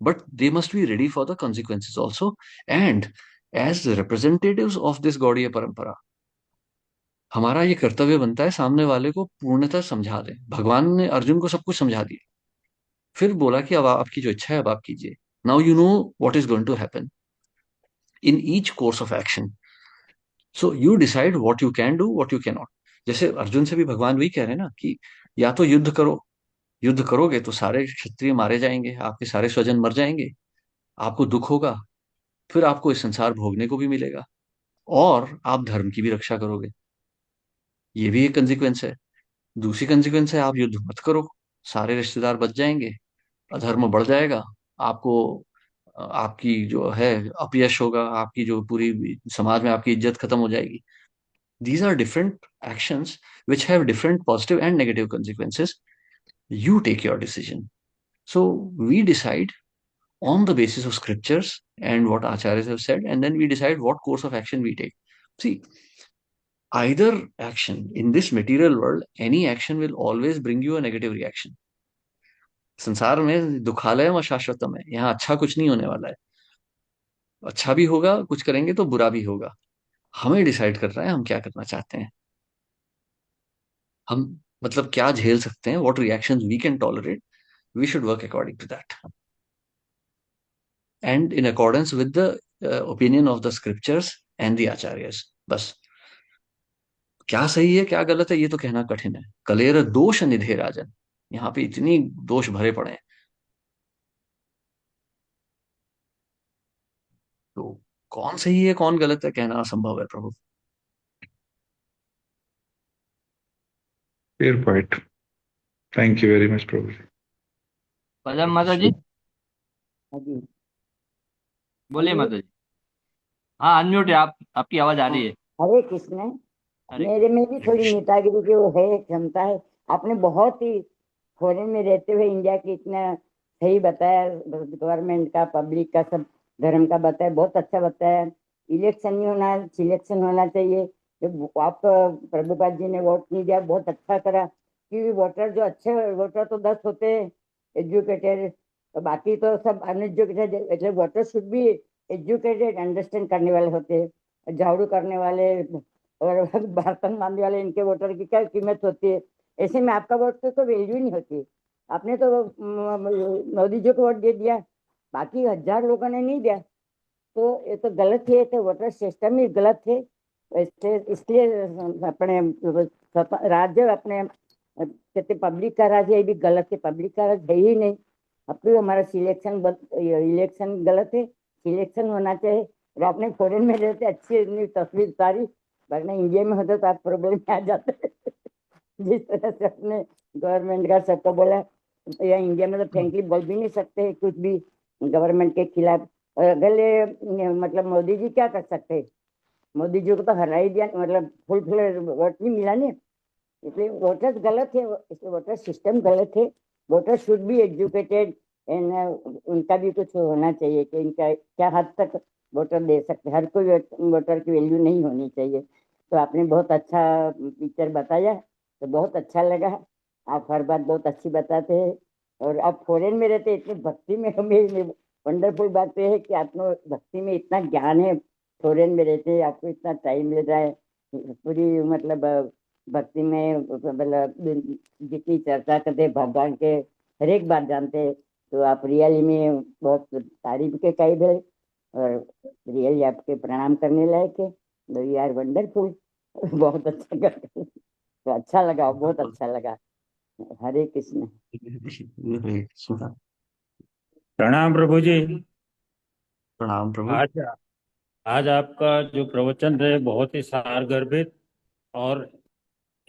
but they must be ready for the consequences also. And as representatives of this Gaudiya parampara, हमारा ये कर्तव्य बनता है सामने वाले को पूर्णतः समझा दें. भगवान ने अर्जुन को सब कुछ समझा दिया, फिर बोला कि अब आपकी जो इच्छा है अब आप कीजिए. Now you know what is going to happen in each course of action. So you decide what you can do, what you can not. जैसे अर्जुन से भी भगवान वही कह रहे हैं ना कि या तो युद्ध करो, युद्ध करोगे तो सारे क्षत्रिय मारे जाएंगे, आपके सारे स्वजन मर जाएंगे, आपको दुख होगा, फिर आपको इस संसार भोगने को भी मिलेगा, और आप धर्म की भी रक्षा करोगे. ये भी एक कंसिक्वेंस है. दूसरी कंसिक्वेंस है, आप युद्ध मत करो, सारे रिश्तेदार बच जाएंगे, अधर्म बढ़ जाएगा, आपको आपकी जो है अपयश होगा, आपकी जो पूरी समाज में आपकी इज्जत खत्म हो जाएगी. These are different actions which have different positive and negative consequences. You take your decision. So we decide on the basis of scriptures and what acharyas have said, and then we decide what course of action we take. See, either action in this material world, any action will always bring you a negative reaction. संसार में दुखालयम अशाश्वतम है, यहाँ अच्छा कुछ नहीं होने वाला है. अच्छा भी होगा, कुछ करेंगे तो बुरा भी होगा. हमें डिसाइड करना है हम क्या करना चाहते हैं. हम मतलब क्या झेल सकते हैं, what reactions we can tolerate. We should work according to that and in accordance with the opinion of the scriptures and the acharyas. बस क्या सही है क्या गलत है ये तो कहना कठिन है. कलेर दोष निधे राजन, यहाँ पे इतनी दोष भरे पड़े हैं, तो कौन सही है कौन गलत है कहना असंभव है प्रभु. Fair point. Thank you very much, Prabhu. पदम माता जी, हाँ जी, बोलिए हेलो। माता जी. हाँ, अनम्यूट है आप, आपकी आवाज आ रही है. हरे कृष्ण। हरे मेरे में भी थोड़ी नेतागिरी की वो है, क्षमता है। आपने बहुत ही फॉरेन में रहते हुए इंडिया की इतना सही बताया, गवर्नमेंट का, पब्लिक का, सब धर्म का बताया, बहुत अच्छा बताया। इलेक्शन नहीं होना, सिलेक्शन होना चाहिए। जब आप प्रभुपाद जी ने वोट नहीं दिया, बहुत अच्छा करा, क्योंकि वोटर जो अच्छे वोटर तो 10 होते हैं एजुकेटेड, बाकी तो सब अनएजुकेटेड। એટલે voter should be educated, understand करने वाले होते हैं। झाड़ू करने वाले और बर्तन मांजने वाले, इनके वोटर की क्या कीमत होती है। ऐसे में आपका वोट तो वैल्यू नहीं होती। आपने तो मोदी जी को वोट दे दिया, बाकी 1000 लोगों ने नहीं दिया, तो ये तो गलत है, तो वोटर सिस्टम ही गलत है। इसलिए अपने राज्य अपने कहते पब्लिक का राज है, ये भी गलत है, पब्लिक का राज है ही नहीं। अब तो हमारा इलेक्शन गलत है, सिलेक्शन होना चाहिए। और अपने फॉरेन में रहते अच्छी तस्वीर सारी, वरना इंडिया में होता तो आप प्रॉब्लम में आ जाते। जिस तरह से अपने गवर्नमेंट का सबको बोला, या इंडिया में तो फ्रेंकली बोल भी नहीं सकते कुछ भी गवर्नमेंट के खिलाफ। और अगले मतलब मोदी जी क्या कर सकते हैं? मोदी जी को तो हरा ही दिया, मतलब फुल फुल वोट नहीं मिला नहीं। इसलिए वोटर्स गलत है, इसलिए वोटर सिस्टम गलत है। Voter should be educated and उनका भी कुछ होना चाहिए कि इनका क्या हद तक वोटर दे सकते। हर कोई वोटर की वैल्यू नहीं होनी चाहिए। तो आपने बहुत अच्छा पिक्चर बताया, तो बहुत अच्छा लगा। आप हर बात बहुत अच्छी बताते हैं, और आप फॉरेन में रहते इतनी भक्ति में, हमें वंडरफुल बात तो है कि आपको भक्ति में इतना ज्ञान है। फॉरेन में रहते हैं, आपको इतना टाइम मिल रहा है पूरी मतलब भक्ति में, मतलब जितनी चर्चा करते हैं भगवान के, हर एक बात जानते हैं। तो आप रियली में बहुत तारीफ के काबिल है, और रियली आपके प्रणाम करने लायक है। तो यू आर वंडरफुल। बहुत अच्छा करते, तो अच्छा लगा, बहुत बिल्कुल। अच्छा लगा। हरे कृष्ण। सुना। प्रणाम प्रभु जी। प्रणाम प्रभु। आज आज आपका जो प्रवचन रहे बहुत ही सारगर्भित और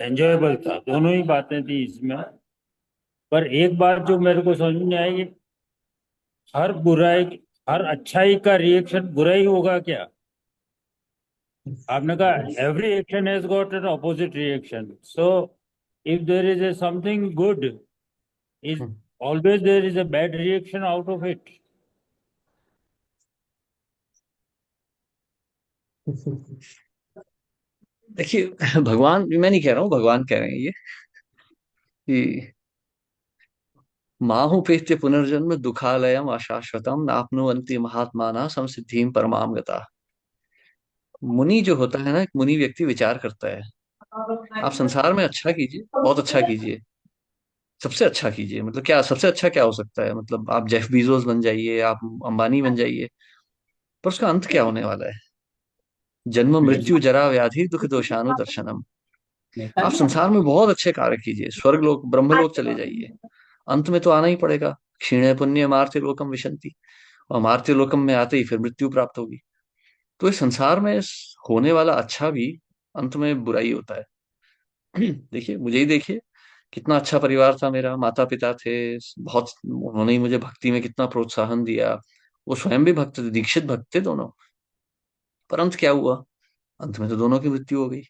एंजॉयबल था, दोनों ही बातें थी इसमें। पर एक बात जो मेरे को समझ में आई, हर बुराई, हर अच्छाई का रिएक्शन बुराई होगा क्या? आपने कहा every action has got an opposite reaction, so if there is a something good, is always there is a bad reaction out of it. देखिए, भगवान, मैं नहीं कह रहा हूँ, भगवान कह रहे हैं ये कि माहुपेत्य पुनर्जन्म दुखालयम अशाश्वतम नाप्नुवन्ति महात्माना संसिद्धिम परमाम गता। मुनि जो होता है ना, एक मुनि व्यक्ति विचार करता है, आप संसार में अच्छा कीजिए, बहुत अच्छा कीजिए, सबसे अच्छा कीजिए। मतलब क्या सबसे अच्छा क्या हो सकता है? मतलब आप जेफ बीजोस बन जाइए, आप अंबानी बन जाइए, पर उसका अंत क्या होने वाला है? जन्म मृत्यु जरा व्याधि दुख दोषानु दर्शनम। आप संसार में बहुत अच्छे कार्य कीजिए, स्वर्ग लोक ब्रह्मलोक चले जाइए, अंत में तो आना ही पड़ेगा। क्षीणे पुण्य मार्त्य लोकम विशंति, और मार्त्य लोकम में आते ही फिर मृत्यु प्राप्त होगी। तो इस संसार में होने वाला अच्छा भी अंत में बुराई होता है। देखिए, मुझे ही देखिए, कितना अच्छा परिवार था मेरा, माता पिता थे बहुत, उन्होंने ही मुझे भक्ति में कितना प्रोत्साहन दिया। वो स्वयं भी भक्त थे, दीक्षित भक्त थे दोनों। पर अंत क्या हुआ? अंत में तो दोनों की मृत्यु हो गई।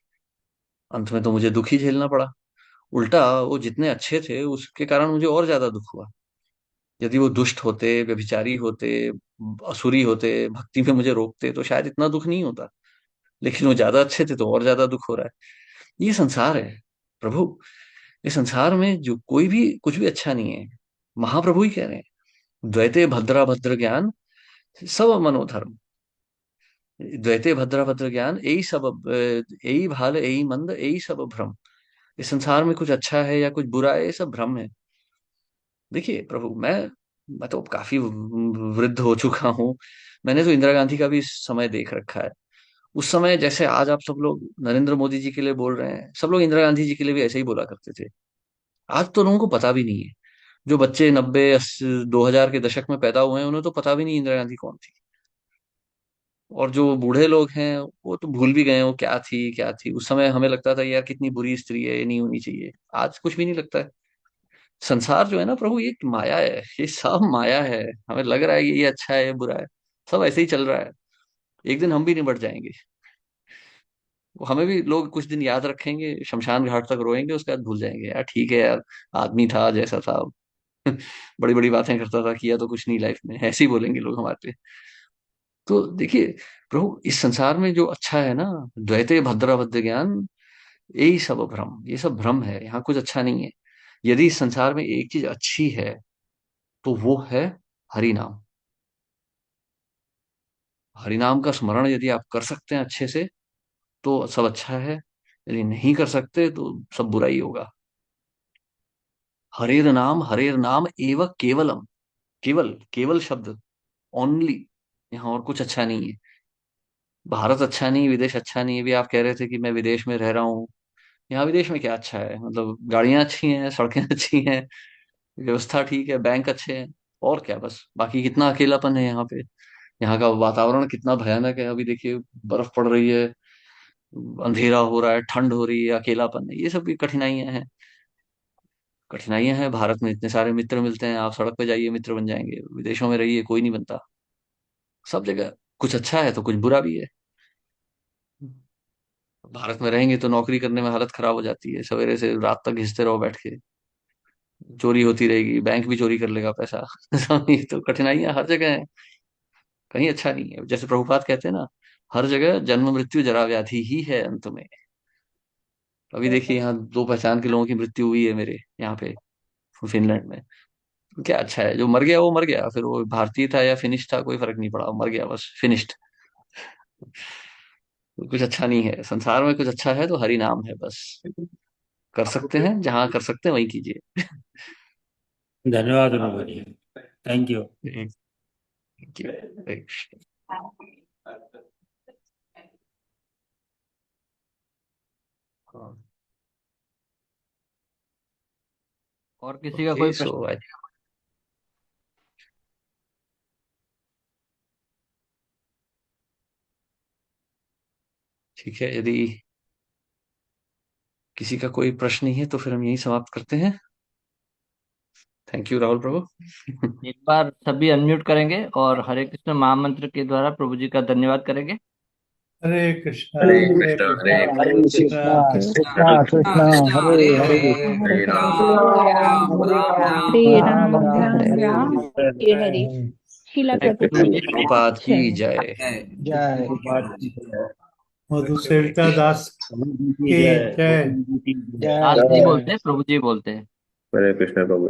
अंत में तो मुझे दुख ही झेलना पड़ा। उल्टा वो जितने अच्छे थे उसके कारण मुझे और ज्यादा दुख हुआ। यदि वो दुष्ट होते, व्यभिचारी होते, असुरी होते, भक्ति में मुझे रोकते, तो शायद इतना दुख नहीं होता। लेकिन वो ज्यादा अच्छे थे तो और ज्यादा दुख हो रहा है। ये संसार है प्रभु। इस संसार में जो कोई भी कुछ भी अच्छा नहीं है। महाप्रभु ही कह रहे हैं, द्वैते भद्रा भद्र ज्ञान सब मनोधर्म। द्वैते भद्रा भद्र ज्ञान यही सब, यही भाल यही मंद यही सब भ्रम। इस संसार में कुछ अच्छा है या कुछ बुरा है, ये सब भ्रम है। देखिए प्रभु, मैं तो काफी वृद्ध हो चुका हूँ। मैंने तो इंदिरा गांधी का भी समय देख रखा है। उस समय जैसे आज आप सब लोग नरेंद्र मोदी जी के लिए बोल रहे हैं, सब लोग इंदिरा गांधी जी के लिए भी ऐसे ही बोला करते थे। आज तो लोगों को पता भी नहीं है। जो बच्चे 90 80 2000 के दशक में पैदा हुए हैं, उन्हें तो पता भी नहीं इंदिरा गांधी कौन थी। और जो बूढ़े लोग हैं वो तो भूल भी गए, वो क्या थी क्या थी। उस समय हमें लगता था यार कितनी बुरी स्त्री है, ये नहीं होनी चाहिए। आज कुछ भी नहीं लगता है। संसार जो है ना प्रभु, ये एक माया है, ये सब माया है। हमें लग रहा है कि ये अच्छा है, ये बुरा है, सब ऐसे ही चल रहा है। एक दिन हम भी निबट जाएंगे। वो हमें भी लोग कुछ दिन याद रखेंगे, शमशान घाट तक रोएंगे, उसके बाद भूल जाएंगे, यार ठीक है यार, आदमी था जैसा था। बड़ी बड़ी बातें करता था, किया तो कुछ नहीं लाइफ में, ऐसे ही बोलेंगे लोग हमारे पे। तो देखिए प्रभु, इस संसार में जो अच्छा है ना, द्वैते भद्रा भद्र ज्ञान यही सब भ्रम, ये सब भ्रम है, यहाँ कुछ अच्छा नहीं है। यदि इस संसार में एक चीज अच्छी है तो वो है हरि नाम। हरि नाम का स्मरण यदि आप कर सकते हैं अच्छे से तो सब अच्छा है, यदि नहीं कर सकते तो सब बुरा ही होगा। हरेर नाम एव केवलम। केवल, केवल शब्द, ओनली, यहाँ और कुछ अच्छा नहीं है। भारत अच्छा नहीं, विदेश अच्छा नहीं है। भी आप कह रहे थे कि मैं विदेश में रह रहा हूँ। यहाँ विदेश में क्या अच्छा है? मतलब गाड़ियां अच्छी हैं, सड़कें अच्छी हैं, व्यवस्था ठीक है, बैंक अच्छे हैं, और क्या? बस बाकी कितना अकेलापन है यहाँ पे। यहाँ का वातावरण कितना भयानक है। अभी देखिए, बर्फ पड़ रही है, अंधेरा हो रहा है, ठंड हो रही है, अकेलापन है, ये सब भी कठिनाइयां हैं। कठिनाइयां हैं। भारत में इतने सारे मित्र मिलते हैं, आप सड़क पे जाइए मित्र बन जाएंगे। विदेशों में रहिए कोई नहीं बनता। सब जगह कुछ अच्छा है तो कुछ बुरा भी है। भारत में रहेंगे तो नौकरी करने में हालत खराब हो जाती है, सवेरे से रात तक घिसते रहो बैठ के, चोरी होती रहेगी, बैंक भी चोरी कर लेगा पैसा। ये तो कठिनाइयां हर जगह है, कहीं अच्छा नहीं है। जैसे प्रभुपाद कहते हैं ना, हर जगह जन्म मृत्यु जरा व्याधि ही है अंत में। अभी देखिए, यहाँ दो पहचान के लोगों की मृत्यु हुई है मेरे यहाँ पे, फिनलैंड में। क्या अच्छा है? जो मर गया वो मर गया, फिर वो भारतीय था या फिनिश था कोई फर्क नहीं पड़ा, मर गया बस, फिनिश्ड। कुछ अच्छा नहीं है संसार में। कुछ अच्छा है तो हरि नाम है बस। कर सकते हैं, जहां कर सकते हैं वहीं कीजिए। धन्यवाद Anubhav ji. Thank you. Thank you. Hare Krishna. हाँ, और किसी का कोई ओके सो प्रश्न? ठीक है, यदि किसी का कोई प्रश्न नहीं है तो फिर हम यही समाप्त करते हैं। थैंक यू राहुल प्रभु। एक बार सभी अनम्यूट करेंगे और हरे कृष्ण महामंत्र के द्वारा प्रभु जी का धन्यवाद करेंगे। हरे कृष्णा हरे हरे कृष्णा कृष्णा हरे कृष्णा कृष्णा कृष्णा कृष्णा कृष्णा हरे हरे हरे हरे राम हरे राम हरे राम राम राम राम हरे राम हरे। हरे हरे। शीला प्रभुपाद की प्रभुपाद की जय। जय। जय मधु सेविता दास की जय जय। गोविंद जी की जय। दास जय नहीं जय बोलते, प्रभु जी बोलते हैं। हरे कृष्ण प्रभु।